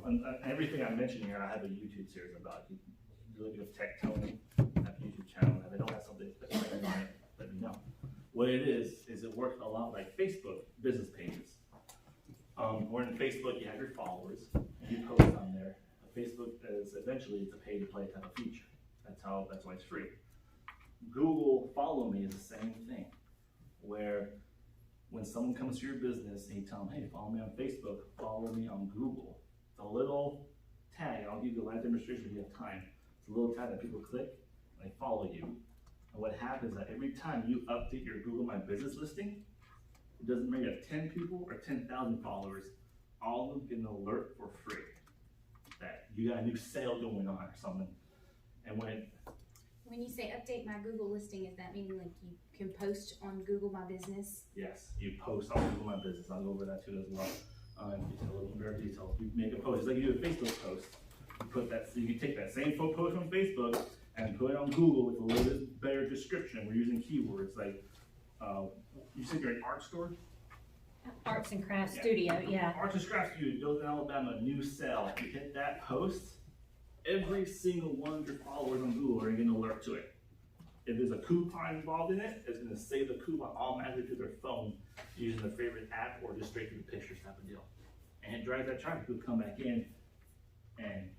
And everything I mentioned here, I have a YouTube series about. You look at tectony, I have a YouTube channel. If I don't have something specific on it, let me know. What it is it works a lot like Facebook business pages. Where in Facebook you have your followers, and you post on there. Facebook is eventually it's a pay to play type of feature. That's why it's free. Google Follow Me is the same thing, where when someone comes to your business and you tell them, hey, follow me on Facebook, follow me on Google. It's a little tag. I'll give you a live demonstration if you have time. It's a little tag that people click and they follow you. And what happens is that every time you update your Google My Business listing, it doesn't matter if you have 10 people or 10,000 followers, all of them get an alert for free that you got a new sale going on or something. And when you say update my Google listing, is that meaning like you can post on Google My Business? Yes, you post on Google My Business. I'll go over that too as well. A little more detail. You make a post, it's like you do a Facebook post. You put that, so you can take that same post from Facebook and put it on Google with a little bit better description. We're using keywords like, you said you're an art store? Arts and Crafts Studio, yeah. Arts and Crafts Studio, Dothan, Alabama, new sale. You hit that post, every single one of your followers on Google are going to get an alert to it. If there's a coupon involved in it, it's going to save the coupon automatically to their phone using their favorite app or just straight to the pictures type of deal. And it drives that traffic to come back in and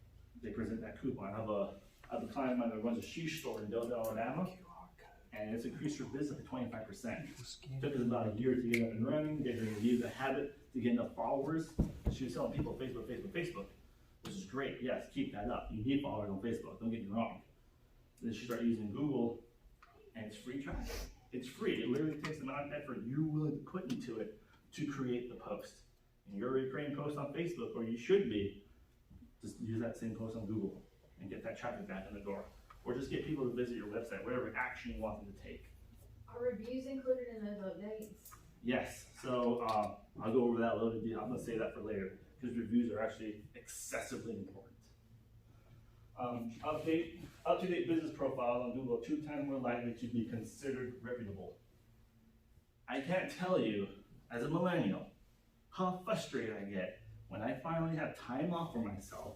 they present that coupon. I have a client of mine that runs a shoe store in Dothan, Alabama, and it's increased her business by 25%. Took us about a year to get up and running, get her to use the habit to get enough followers. She was telling people Facebook, which is great. Yes, keep that up. You need followers on Facebook, don't get me wrong. Then she started using Google, and it's free traffic. It's free. It literally takes the amount of effort you're willing to put into it to create the post. And you're already creating posts on Facebook, or you should be, just use that same post on Google and get that traffic back in the door. Or just get people to visit your website, whatever action you want them to take. Are reviews included in those updates? Yes, so I'll go over that a little bit. I'm gonna save that for later because reviews are actually excessively important. Up-to-date business profiles on Google are 2 times more likely to be considered reputable. I can't tell you, as a millennial, how frustrated I get when I finally have time off for myself,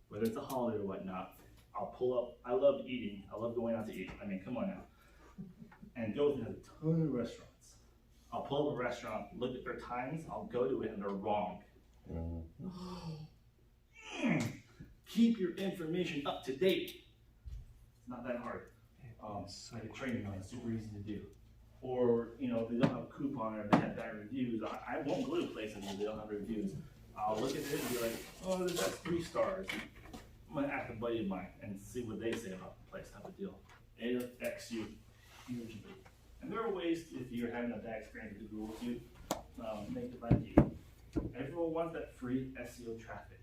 whether it's a holiday or whatnot. I'll pull up, I love eating, I love going out to eat. I mean, come on now. And Dothan has a ton of restaurants. I'll pull up a restaurant, look at their times, I'll go to it and they're wrong. Keep your information up to date. It's not that hard. I have training on it, super easy to do. Or, you know, if they don't have a coupon or they have bad reviews, I won't go to places where they don't have reviews. I'll look at it and be like, oh, that's 3 stars. I'm gonna ask a buddy of mine and see what they say about the place type of deal. It affects you hugely. And there are ways, if you're having a bad experience with Google, to make it like you. Everyone wants that free SEO traffic.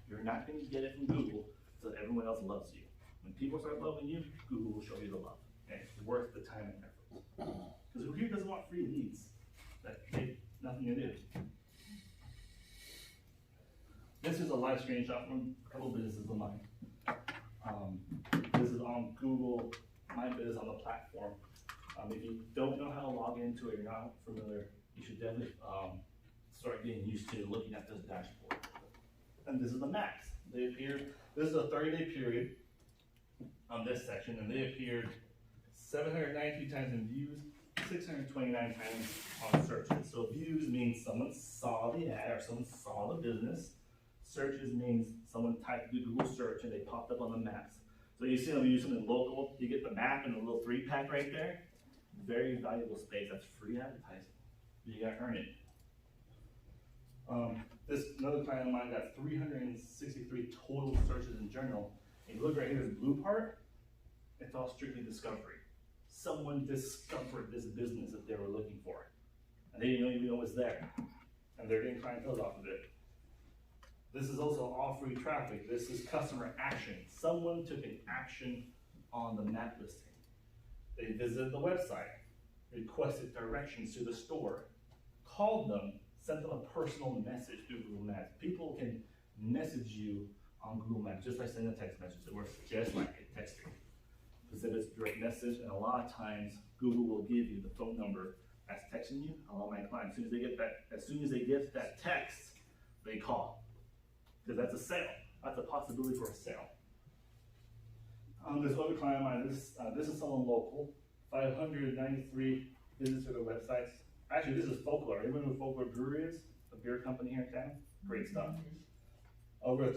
You're not gonna get it from Google so that everyone else loves you. When people start loving you, Google will show you the love. And it's worth the time and effort. Because who here doesn't want free leads that take nothing to do? This is a live screenshot from a couple businesses of mine. This is on Google My Business on the platform. If you don't know how to log into it, you're not familiar, you should definitely start getting used to looking at this dashboard. And this is the max. They appeared, this is a 30-day period on this section, and they appeared 793 times in views, 629 times on searches. So views means someone saw the ad or someone saw the business. Searches means someone typed the Google search and they popped up on the maps. So you see when we use something local, you get the map and a little 3-pack right there. Very valuable space. That's free advertising. You gotta earn it. This another client of mine got 363 total searches in general. And you look right here, this blue part, it's all strictly discovery. Someone discovered this business that they were looking for. And they didn't even know it was there. And they're getting clientele off of it. This is also all free traffic. This is customer action. Someone took an action on the map listing. They visited the website, requested directions to the store, called them, sent them a personal message through Google Maps. People can message you on Google Maps just by sending a text message. It works just like texting. Because it's a direct message, and a lot of times Google will give you the phone number that's texting you. A lot of my clients, as soon as they get that text, they call. Because that's a sale. That's a possibility for a sale. This other client of mine, this is someone local. 593 visits to their websites. Actually, this is Folklore. Everyone knows who Folklore Brewery is? A beer company here in town. Great stuff. Over a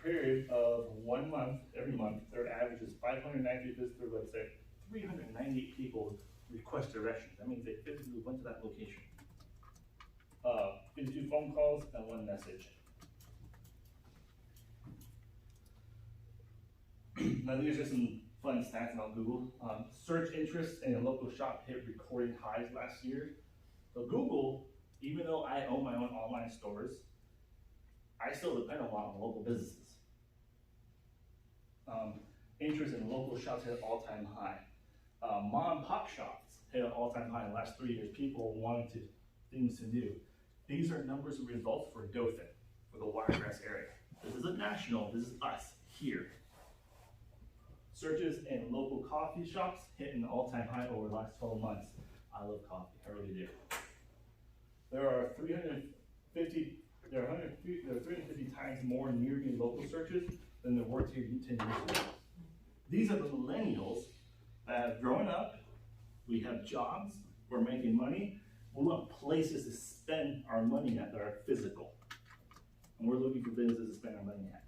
period of 1 month, every month, their average is 593 visits to their website. 398 people request directions. That means they physically went to that location. 52 phone calls and 1 message. Now these are some fun stats about Google. Search interest in a local shop hit recording highs last year. So Google, even though I own my own online stores, I still depend a lot on local businesses. Interest in local shops hit an all-time high. Mom and pop shops hit an all-time high in the last 3 years. People wanted things to do. These are numbers and results for Dothan, for the Wiregrass area. This isn't national, this is us here. Searches in local coffee shops hit an all-time high over the last 12 months. I love coffee, I really do. There are 350 times more near-me local searches than there were 10 years ago. These are the millennials that have grown up, we have jobs, we're making money, we want places to spend our money at that are physical. And we're looking for businesses to spend our money at.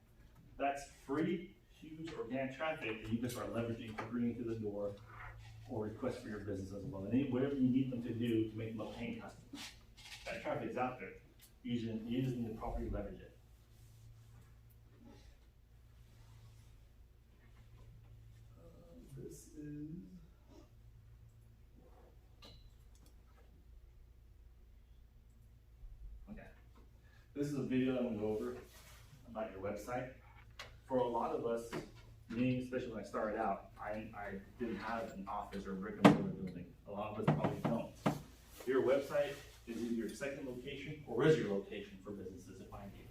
That's free, huge organic traffic that you can start leveraging to bring into the door or request for your business as well. And whatever you need them to do to make them a paying customer. That traffic's out there. You just need to properly leverage it. This is okay. This is a video that I'm going to go over about your website. For a lot of us, me, especially when I started out, I didn't have an office or a brick and mortar building. A lot of us probably don't. Your website is either your second location or is your location for businesses to find you.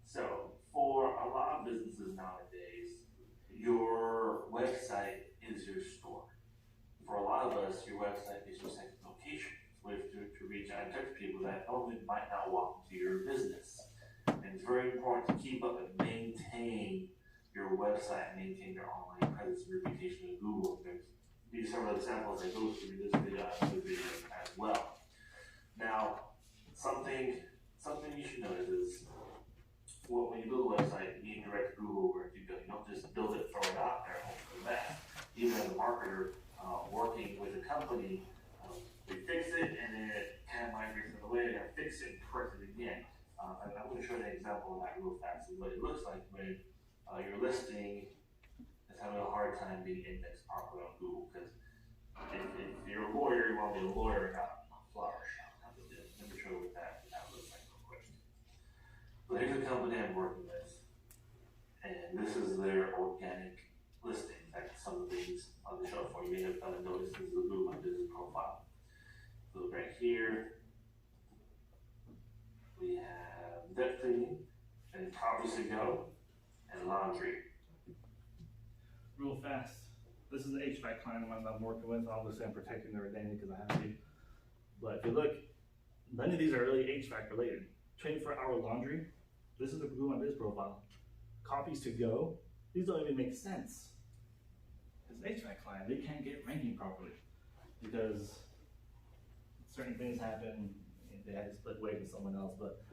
So, for a lot of businesses nowadays, your website is your store. For a lot of us, your website is your second location. We have to reach out and touch people that probably might not walk into your business. And it's very important to keep up and maintain your website, maintain your online presence and reputation in Google. These are several examples that go through this video and other videos as well. Now, something you should notice is when you build a website, you need to direct Google where you go. You don't just build it, throw it out there, hope for the best. Even as a marketer working with a company, they fix it and then it kind of migrates in the way, they gotta fix it and press it again. And I'm going to show you an example of that real fast. What it looks like when your listing is having a hard time being indexed properly on Google. Because if you're a lawyer, you want to be a lawyer, not a flower shop. Let me show you what that looks like real quick. So here's a company I'm working with, and this is their organic listing. Like some of the things on the show for you may have noticed. This is the Google My Business profile. So right here, we have tectony and coffee to go and laundry. Real fast. This is an HVAC client of mine that I'm working with. Obviously, I'm protecting their identity because I have to. But if you look, none of these are really HVAC related. 24-hour laundry. This is the Google My Biz profile. copies to go, these don't even make sense. As an HVAC client, they can't get ranking properly because certain things happen, and they had to split weight with someone else, but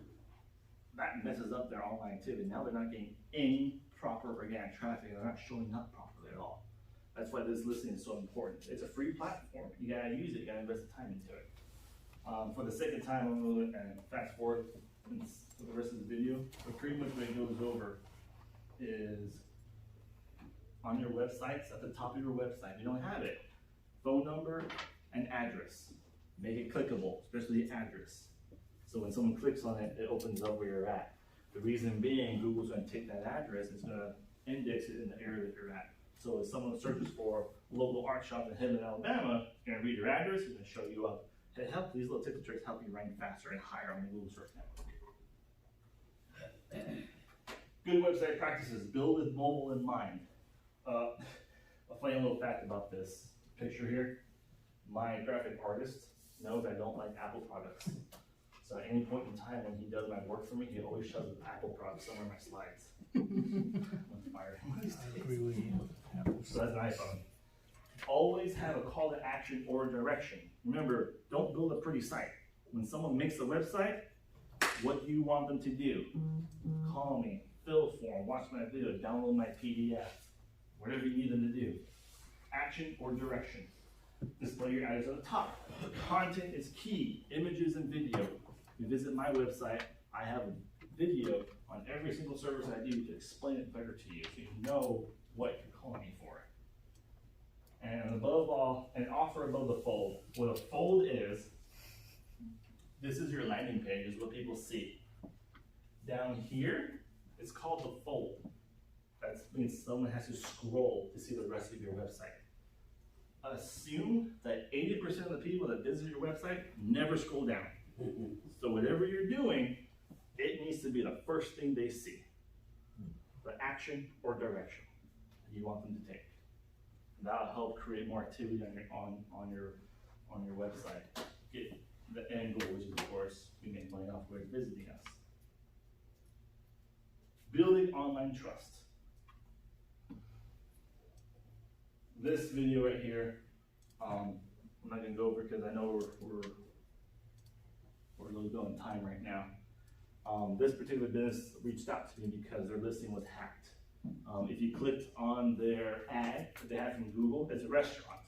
that messes up their online activity. Now they're not getting any proper organic traffic, they're not showing up properly at all. That's why this listing is so important. It's a free platform. You gotta use it, you gotta invest the time into it. For the second time, I'm gonna and fast forward for the rest of the video, but pretty much what it goes over is on your websites, at the top of your website, if you don't have it, phone number and address. Make it clickable, especially the address. So when someone clicks on it, it opens up where you're at. The reason being, Google's gonna take that address, it's gonna index it in the area that you're at. So if someone searches for local art shop in Headland, Alabama, it's gonna read your address, it's gonna show you up. These little tips and tricks help you rank faster and higher on the Google search network. Good website practices, build with mobile in mind. A funny little fact about this picture here, my graphic artist knows I don't like Apple products. So at any point in time when he does my work for me, he always shows an Apple product somewhere in my slides. I'm fired. I agree with you. So that's an iPhone. Always have a call to action or direction. Remember, don't build a pretty site. When someone makes a website, what do you want them to do? Call me, fill a form, watch my video, download my PDF, whatever you need them to do. Action or direction. Display your address at the top. The content is key, images and video. If you visit my website, I have a video on every single service I do to explain it better to you, so you know what you're calling me for. And above all, an offer above the fold. What a fold is, this is your landing page, is what people see. Down here, it's called the fold. That means someone has to scroll to see the rest of your website. Assume that 80% of the people that visit your website never scroll down. So whatever you're doing, it needs to be the first thing they see. The action or direction that you want them to take. That'll help create more activity on your website. Get the end goal, which is of course you make money off of visiting us. Building online trust. This video right here, I'm not gonna go over because I know we're a little bit on time right now. This particular business reached out to me because their listing was hacked. If you clicked on their ad that they had from Google, it's a restaurant,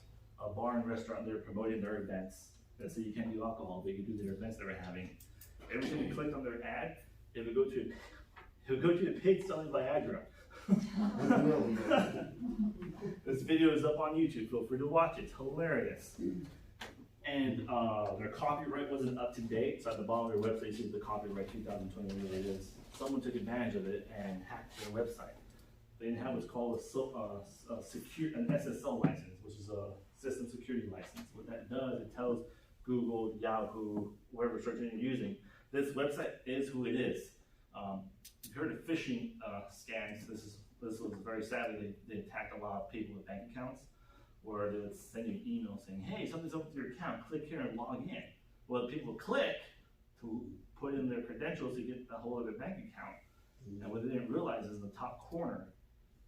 a bar and restaurant. They're promoting their events. Let's say you can't do alcohol, but you can do their events they were having. Every time you clicked on their ad, it would go to a paid selling Viagra. This video is up on YouTube. Feel free to watch it. It's hilarious. And their copyright wasn't up to date, so at the bottom of their website, you see the copyright 2020, whatever it is. Someone took advantage of it and hacked their website. They didn't have what's called an SSL license, which is a system security license. What that does, it tells Google, Yahoo, whatever search engine you're using, this website is who it is. You've heard of phishing scams. This was very sadly, they attacked a lot of people with bank accounts, where they would send you an email saying, hey, something's up with your account, click here and log in. Well, people click to put in their credentials to get a hold of their bank account. And what they didn't realize is in the top corner,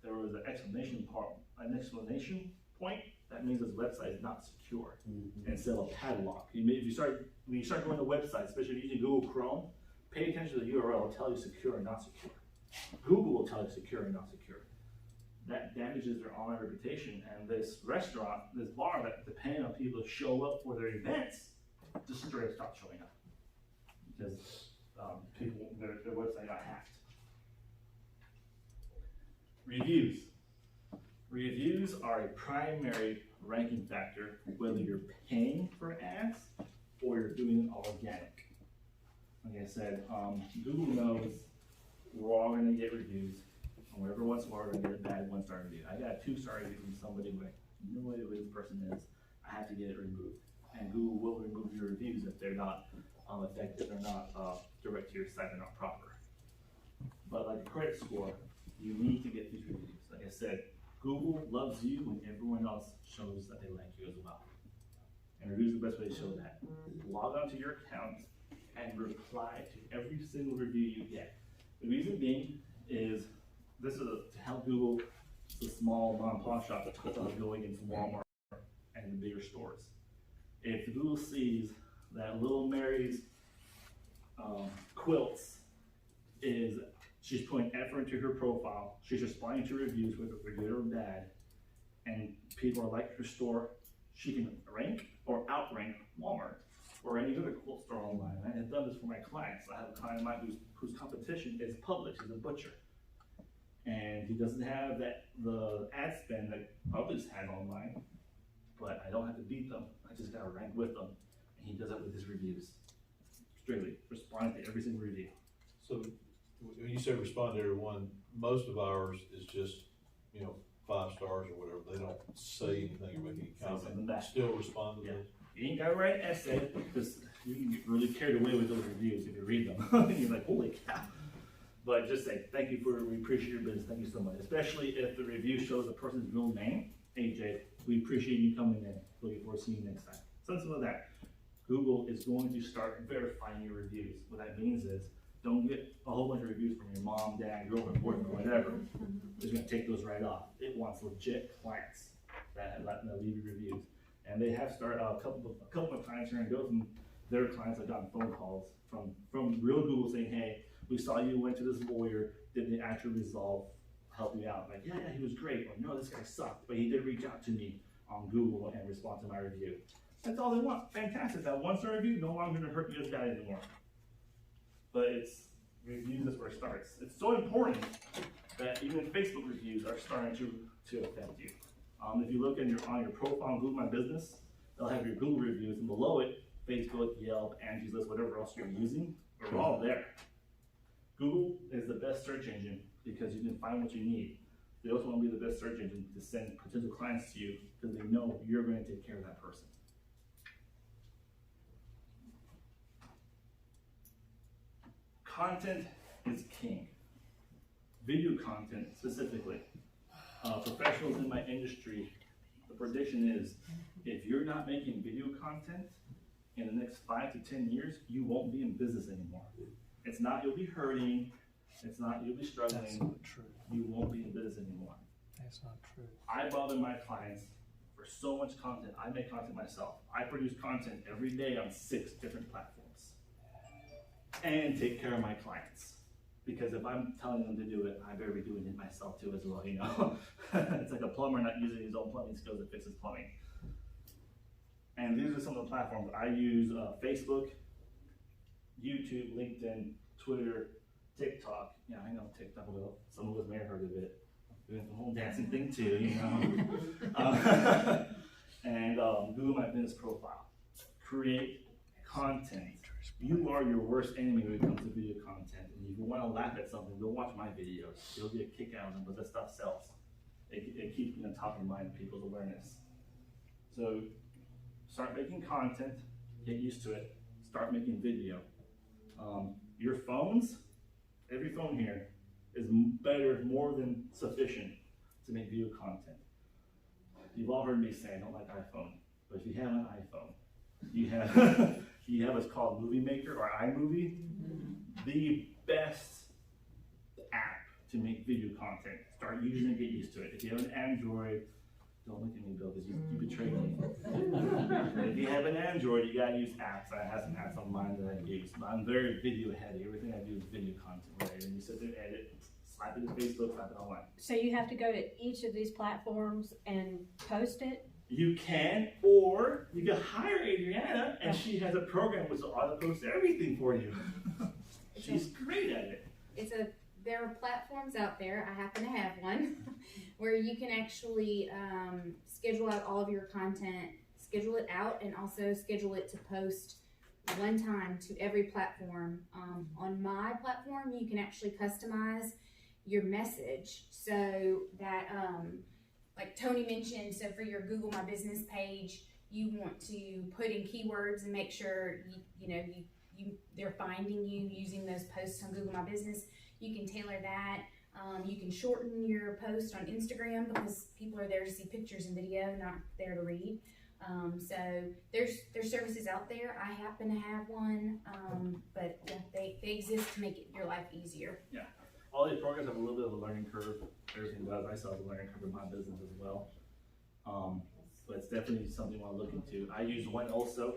there was an exclamation point. That means this website is not secure. Instead of a padlock. When you start going to websites, especially if you're using Google Chrome, pay attention to the URL. It'll tell you secure and not secure. Google will tell you secure and not secure. That damages their online reputation, and this restaurant, this bar that depending on people to show up for their events, just straight up stopped showing up because their website got hacked. Reviews. Reviews are a primary ranking factor, whether you're paying for ads or you're doing it organic. Like I said, Google knows we're all going to get reviews. And every once in a while, we're going to get a bad 1-star review. I got a 2-star review from somebody who had no idea who this person is. I have to get it removed. And Google will remove your reviews if they're not effective, they're not direct to your site, they're not proper. But like a credit score, you need to get these reviews. Like I said, Google loves you when everyone else shows that they like you as well. And reviews are the best way to show that. Log on to your account and reply to every single review you get. The reason being is this is to help Google the small mom and pop shop that's going into Walmart and the bigger stores. If Google sees that little Mary's quilts she's putting effort into her profile, she's responding to reviews, whether they're good or bad, and people are liking her store, she can rank or outrank Walmart or any other quilt store online. I have done this for my clients. I have a client of mine whose competition is Publix. He's a butcher, and he doesn't have the ad spend that Publix has online, but I don't have to beat them. I just gotta rank with them, and he does that with his reviews. Strictly responding to every single review. So when you say respond to everyone, most of ours is just, 5 stars or whatever. They don't say anything or make any comment. Still respond to those. You ain't gotta write an essay, because you can get really carried away with those reviews if you read them. You're like, holy cow. But just say, we appreciate your business, thank you so much. Especially if the review shows the person's real name. AJ, we appreciate you coming in. Looking forward to seeing you next time. Something like that. Google is going to start verifying your reviews. What that means is, don't get a whole bunch of reviews from your mom, dad, girlfriend, boyfriend, whatever. It's gonna take those right off. It wants legit clients that leave you reviews. And they have started a couple of clients here and go from their clients have gotten phone calls from real Google saying, hey, we saw you went to this lawyer, did the actual resolve help you out? Like, yeah, he was great. Or no, this guy sucked, but he did reach out to me on Google and respond to my review. That's all they want. Fantastic. That 1-star review no longer gonna hurt you as bad anymore. But it's reviews, that's where it starts. It's so important that even Facebook reviews are starting to affect you. If you look on your profile on Google My Business, they'll have your Google reviews, and below it, Facebook, Yelp, Angie's List, whatever else you're using, they're all there. Google is the best search engine because you can find what you need. They also want to be the best search engine to send potential clients to you because they know you're going to take care of that person. Content is king. Video content specifically. Professionals in my industry, the prediction is if you're not making video content in the next 5 to 10 years, you won't be in business anymore. It's not you'll be hurting, it's not you'll be struggling. That's not true. You won't be in business anymore. That's not true. I bother my clients for so much content. I make content myself. I produce content every day on 6 different platforms. And take care of my clients. Because if I'm telling them to do it, I better be doing it myself too as well, It's like a plumber not using his own plumbing skills to fix his plumbing. And these are some of the platforms I use: Facebook, YouTube, LinkedIn, Twitter, TikTok. Yeah, I know TikTok well. Some of us may have heard of it. Doing the whole dancing thing too, And Google My Business Profile. Create content. You are your worst enemy when it comes to video content. And if you want to laugh at something, go watch my videos. You'll get a kick out of them, but that stuff sells. It keeps you on top of mind of people's awareness. So start making content, get used to it, start making video. Your phones, every phone here is more than sufficient to make video content. You've all heard me say I don't like iPhone, but if you have an iPhone, you have what's called Movie Maker or iMovie, the best app to make video content. Start using it, get used to it. If you have an Android, don't look at me, Bill, because you betrayed me. If you have an Android, you gotta use apps. I have some apps on mine that I use. But I'm very video heavy. Everything I do is video content, right? And you sit there and edit, slap it to Facebook, slap it online. So you have to go to each of these platforms and post it? You can, or you can hire Adriana, and she has a program which will auto post everything for you. She's great at it. There are platforms out there, I happen to have one, where you can actually schedule out all of your content, schedule it out, and also schedule it to post one time to every platform. On my platform, you can actually customize your message so that, like Tony mentioned, so for your Google My Business page, you want to put in keywords and make sure they're finding you using those posts on Google My Business. You can tailor that. You can shorten your post on Instagram because people are there to see pictures and video, not there to read. So there's services out there. I happen to have one, but yeah, they exist to make your life easier. Yeah, all these programs have a little bit of a learning curve. Everything does. I still have a learning curve in my business as well. But it's definitely something I want to look into. I use one also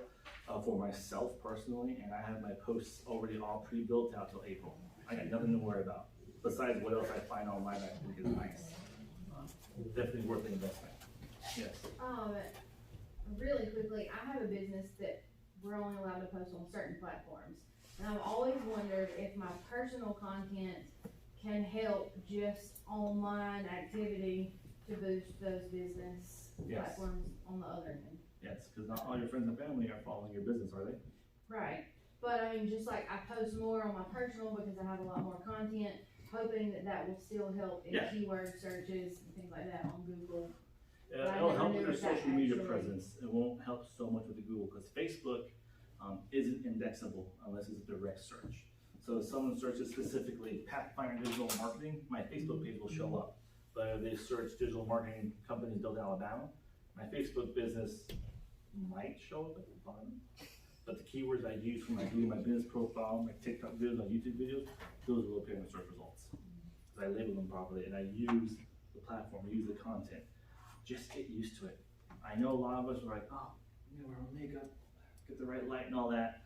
for myself personally, and I have my posts already all pre-built out till April. I got nothing to worry about. Besides what else I find online that I think is nice. Definitely worth the investment. Yes. Really quickly, I have a business that we're only allowed to post on certain platforms. And I've always wondered if my personal content can help just online activity to boost those business platforms on the other end. Yes, because not all your friends and family are following your business, are they? Right. But I mean, just like I post more on my personal because I have a lot more content, hoping that that will still help in keyword searches and things like that on Google. It'll help with their social media presence. It won't help so much with the Google because Facebook isn't indexable unless it's a direct search. So if someone searches specifically Pathfinder Digital Marketing, my Facebook page will show up. But if they search digital marketing companies built in Alabama, my Facebook business might show up at the bottom. But the keywords I use for my business profile, my TikTok videos, my YouTube videos, those will appear in the search results. Because I label them properly and I use the platform, I use the content. Just get used to it. I know a lot of us are like, oh, wear makeup, get the right light and all that.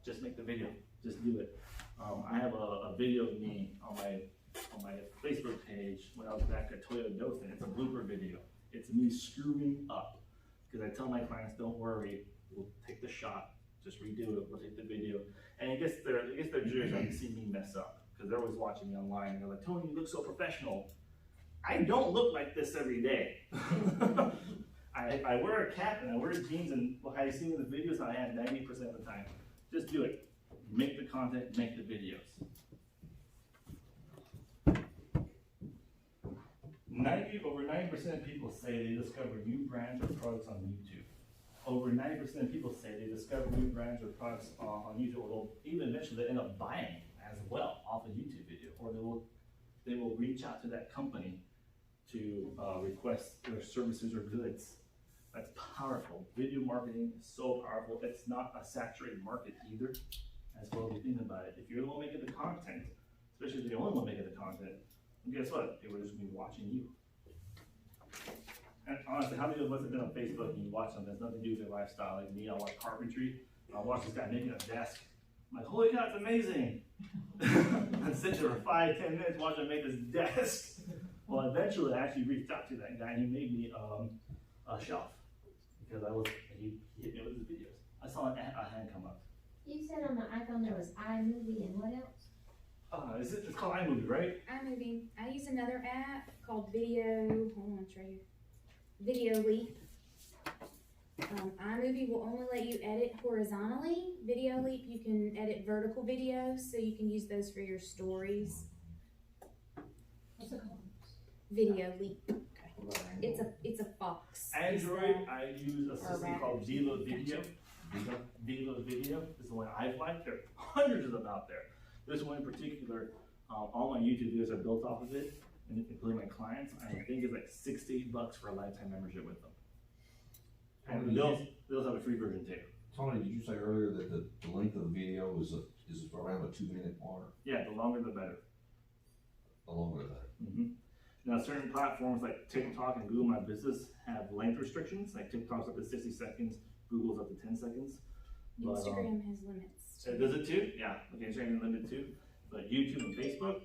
Just make the video, just do it. I have a video of me on my Facebook page when I was back at Toyota Dothan. It's a blooper video. It's me screwing up. Because I tell my clients, don't worry, we'll take the shot, just redo it, we'll take the video. And it gets their jury trying to see me mess up. Because they're always watching me online and they're like, Tony, you look so professional. I don't look like this every day. I wear a cap and I wear jeans and how you see me in the videos, I have 90% of the time. Just do it. Make the content, make the videos. Over 90% of people say they discover new brands or products on YouTube. Over 90% of people say they discover new brands or products on YouTube, or even eventually they end up buying as well off a YouTube video, or they will reach out to that company to request their services or goods. That's powerful. Video marketing is so powerful. It's not a saturated market either, as well as you think about it. If you're the one making the content, especially if you're the only one making the content, well, guess what? People are just going to be watching you. And honestly, how many of us have been on Facebook and you watch something that's nothing to do with their lifestyle? Like me, I watch carpentry. I watch this guy making a desk. I'm like, holy cow, it's amazing. I sit there for 5-10 minutes watching him make this desk. Well, eventually I actually reached out to that guy and he made me a shelf because he hit me with his videos. I saw a hand come up. You said on the iPhone there was iMovie and what else? It's called iMovie, right? iMovie. I use another app called Video. Hold on, it's right here. Video Leap. iMovie will only let you edit horizontally. Video Leap, you can edit vertical videos, so you can use those for your stories. What's it called? Video Leap. Okay. It's a Fox. Android, I use a system called Viva Video. Viva Video is the one I like. There are hundreds of them out there. This one in particular, all my YouTube videos are built off of it, including my clients. I think it's like $68 for a lifetime membership with them. And they'll have a free version too. Tony, did you say earlier that the length of the video is around a 2-minute mark? Yeah, the longer the better. The longer the better. Now, certain platforms like TikTok and Google My Business have length restrictions. Like TikTok's up to 60 seconds, Google's up to 10 seconds. But, Instagram has limits. Does it too? Yeah, okay, Instagram is limited too. But YouTube and Facebook,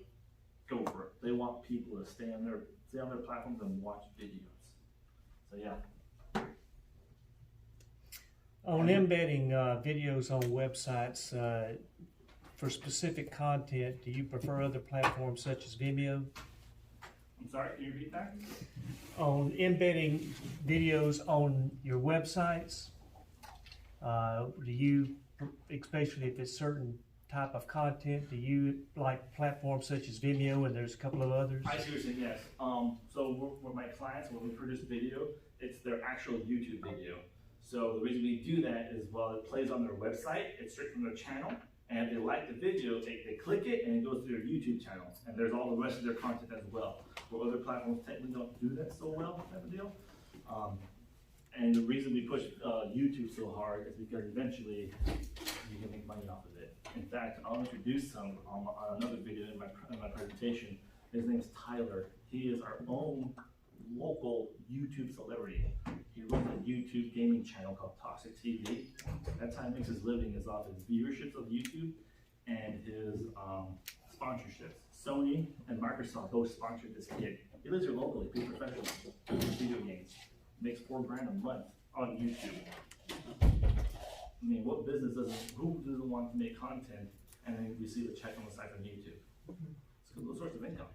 go for it. They want people to stay on their platforms and watch videos. So yeah. On embedding videos on websites for specific content, do you prefer other platforms such as Vimeo? I'm sorry, can you repeat that? On embedding videos on your websites, do you, especially if it's certain type of content, do you like platforms such as Vimeo, and there's a couple of others? I see what you're saying, yes. So with my clients, when we produce video, it's their actual YouTube video. So the reason we do that is, well, it plays on their website, it's straight from their channel, and if they like the video, they click it and it goes to their YouTube channel. And there's all the rest of their content as well. Where other platforms technically don't do that so well, type of deal. And the reason we push YouTube so hard is because eventually you can make money off of it. In fact, I'll introduce some on another video in my presentation. His name is Tyler. He is our own local YouTube celebrity. He runs a YouTube gaming channel called Toxic TV. That's how he makes his living, is off his viewerships of YouTube and his sponsorships. Sony and Microsoft both sponsored this kid. He lives here locally, he's professional, video games. Makes $4,000 a month on YouTube. I mean, what business who doesn't want to make content and then receive a check on the side from YouTube? It's a good source of income.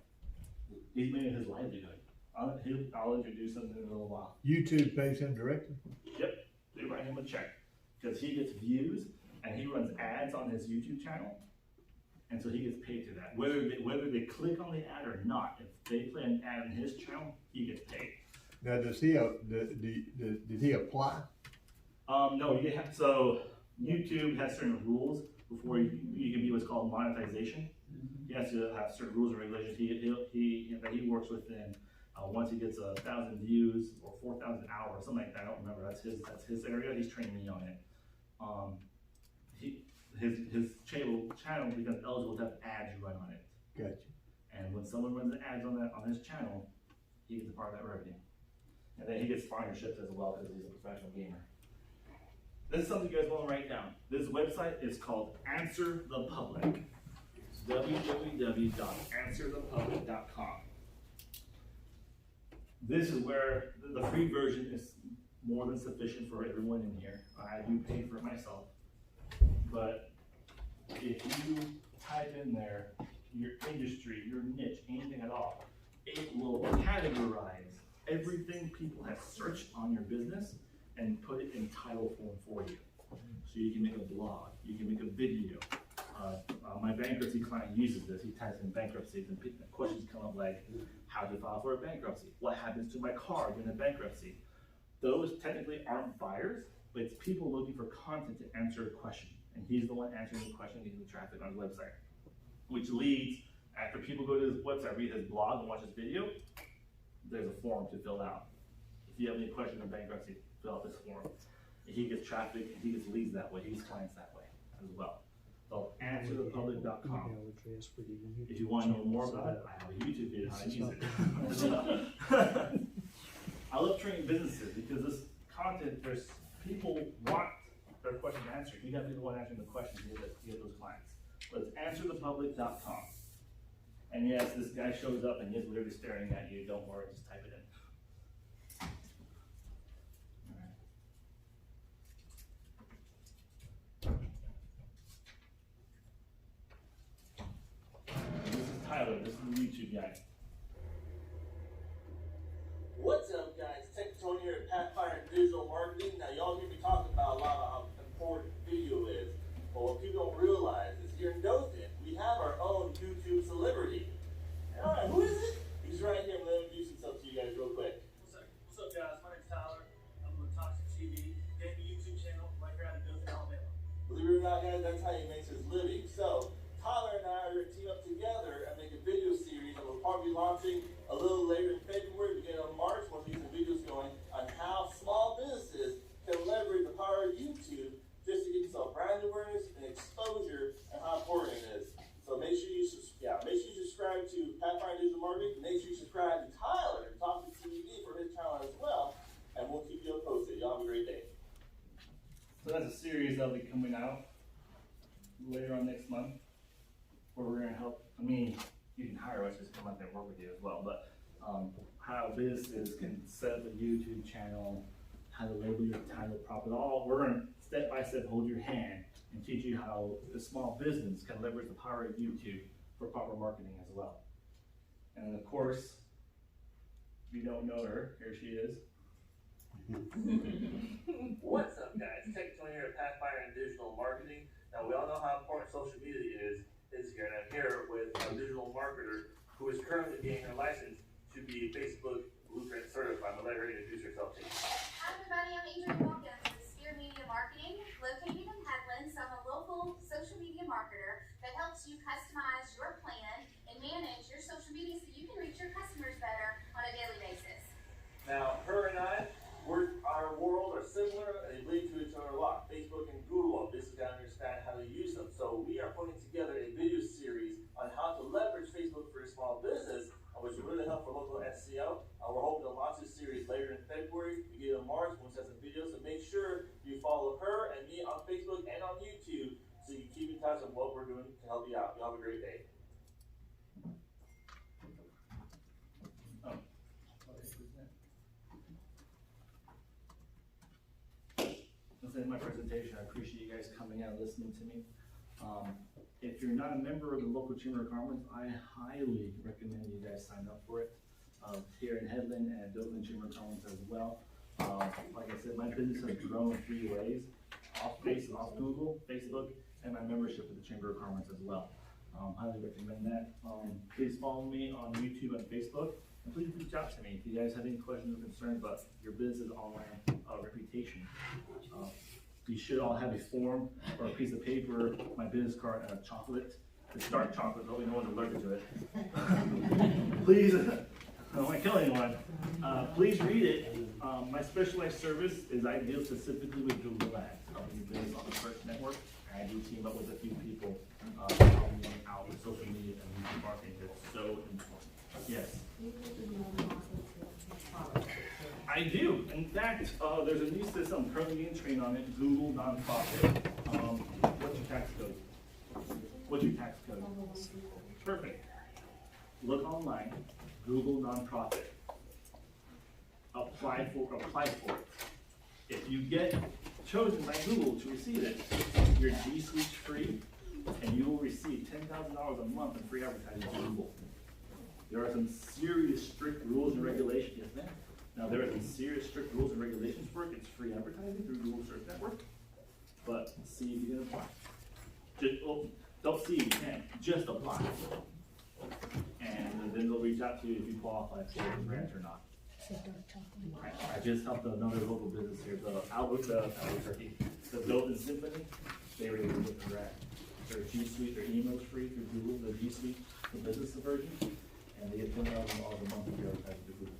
He's made it his livelihood. I'll introduce him in a little while. YouTube pays him directly? Yep, they write him a check because he gets views and he runs ads on his YouTube channel, and so he gets paid to that. Whether they click on the ad or not, if they play an ad on his channel, he gets paid. Now, did he apply? No, so YouTube has certain rules before you can be what's called monetization. He has to have certain rules and regulations that he works within. Once he gets 1,000 views or 4,000 hours, something like that, I don't remember. That's his area. He's training me on it. His channel becomes eligible to have ads run on it. Gotcha. And when someone runs ads on his channel, he gets a part of that revenue. And then he gets sponsorships as well because he's a professional gamer. This is something you guys want to write down. This website is called Answer the Public. It's www.answerthepublic.com. This is where the free version is more than sufficient for everyone in here. I do pay for it myself. But if you type in there your industry, your niche, anything at all, it will categorize everything people have searched on your business and put it in title form for you. So you can make a blog, you can make a video. My bankruptcy client uses this. He types in bankruptcies and questions come up like, how to file for a bankruptcy? What happens to my car during a bankruptcy? Those technically aren't buyers, but it's people looking for content to answer a question. And he's the one answering the question, getting the traffic on his website. Which leads, after people go to his website, read his blog and watch his video, there's a form to fill out. If you have any questions on bankruptcy, fill out this form. And he gets traffic and he gets leads that way. He gets clients that way as well. So answerthepublic.com. If you want to know more about it, I have a YouTube video how to use it. I love training businesses because this content, there's people want their questions answered. You got to be the one answering the questions to get those clients. But it's answerthepublic.com. And yes, this guy shows up and he's literally staring at you. Don't worry, just type it in. Tyler, this is the YouTube guy. What's up, guys? Tectony here at Pathfinder Digital Marketing. Now, y'all hear me talking about a lot of how important video is. But what people don't realize is here in Dothan, we have our own YouTube celebrity. All right, who is it? He's right here. I'm going to introduce himself to you guys real quick. What's up, guys? My name's Tyler. I'm with Toxic TV, gaming YouTube channel right here out of Dothan, Alabama. Believe it or not, guys, that's how he makes his living. So, Tyler and I are going to team up together and make a video series that we'll probably be launching a little later in February, beginning of March, when we get some videos going on how small businesses can leverage the power of YouTube just to get yourself brand awareness and exposure and how important it is. So make sure you subscribe to Pathfinder Digital Marketing. Make sure you subscribe to Tyler and Toxic TV for his channel as well, and we'll keep you posted. Y'all have a great day. So that's a series that'll be coming out later on next month, where we're going to help. I mean, you can hire us just come out there and work with you as well, but how businesses can set up a YouTube channel, how to label your title properly. We're going to step by step hold your hand and teach you how a small business can leverage the power of YouTube for proper marketing as well. And of course, if you don't know her, here she is. What's up, guys? Tectony here at Pathfinder Digital Marketing. Now, we all know how important social media is here, and I'm here with a digital marketer who is currently getting her license to be Facebook Blueprint certified. I'm going to let her introduce herself to you. Hi everybody, I'm Adrienne Wilkins with Sphere Media Marketing, located in Headlands. I'm a local social media marketer that helps you customize your plan and manage your social media so you can reach your customers better on a daily basis. Now, her and I, our world are similar and they lead to each other a lot. Facebook and Google, basically I understand how to out. Y'all have a great day. That's in my presentation. I appreciate you guys coming out and listening to me. If you're not a member of the local Chamber of Commerce, I highly recommend you guys sign up for it. Here in Headland and Dothan Chamber of Commerce as well. Like I said, my business has grown in 3 ways: off Google, Facebook, and my membership with the Chamber of Commerce as well. Highly recommend that. Please follow me on YouTube and Facebook, and please reach out to me if you guys have any questions or concerns about your business online reputation. You should all have a form or a piece of paper, my business card, and a chocolate. It's dark chocolate, but we know one's allergic to it. Please, I don't want to kill anyone. Please read it. My specialized service is I deal specifically with Google Ads, helping you business on the search network. And I do team up with a few people helping them out with social media and YouTube marketing. That's so important. Yes. I do. In fact, there's a new system I'm currently getting trained on it, Google Nonprofit. What's your tax code? What's your tax code? Perfect. Look online, Google Nonprofit. Apply for it. If you get chosen by Google to receive it, your G Suite's free, and you will receive $10,000 a month in free advertising from Google. There are some serious strict rules and regulations. Yes, ma'am. Now, there are some serious strict rules and regulations for it. It's free advertising through Google Search Network. But see if you can apply. Don't see if you can. Just apply. And then they'll reach out to you if you qualify for the grant or not. I just helped another local business here, the Dothan Symphony. They were able to get the grant. Their G Suite, their email's free through Google, the G Suite, the business version, and they get $10,000 a month if you're advertising to Google.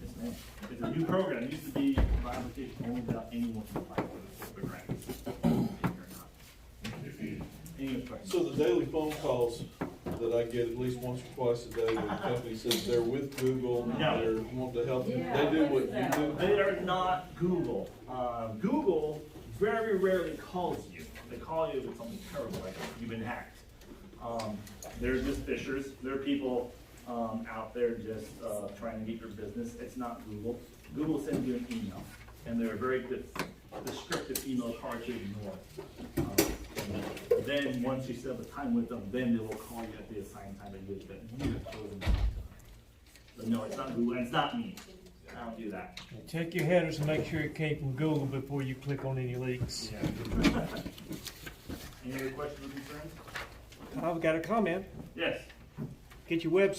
Yes, ma'am. It's a new program. It used to be by application only without anyone to apply for the grant. Any questions? So the daily phone calls that I get at least once or twice a day, where the company says they're with Google, they're wanting to help you, they do what you do? They are not Google. Google very rarely calls you. They call you with something terrible, like you've been hacked. They're just fishers. They're people out there just trying to get your business. It's not Google. Google sends you an email, and they're very descriptive email hard to ignore. Then once you set up a time with them, then they will call you at the assigned time that you have chosen. But no, it's not Google, and it's not me. I don't do that. Check your headers and make sure it came from Google before you click on any links. Yeah. Any other questions or concerns? I've got a comment. Yes. Get your website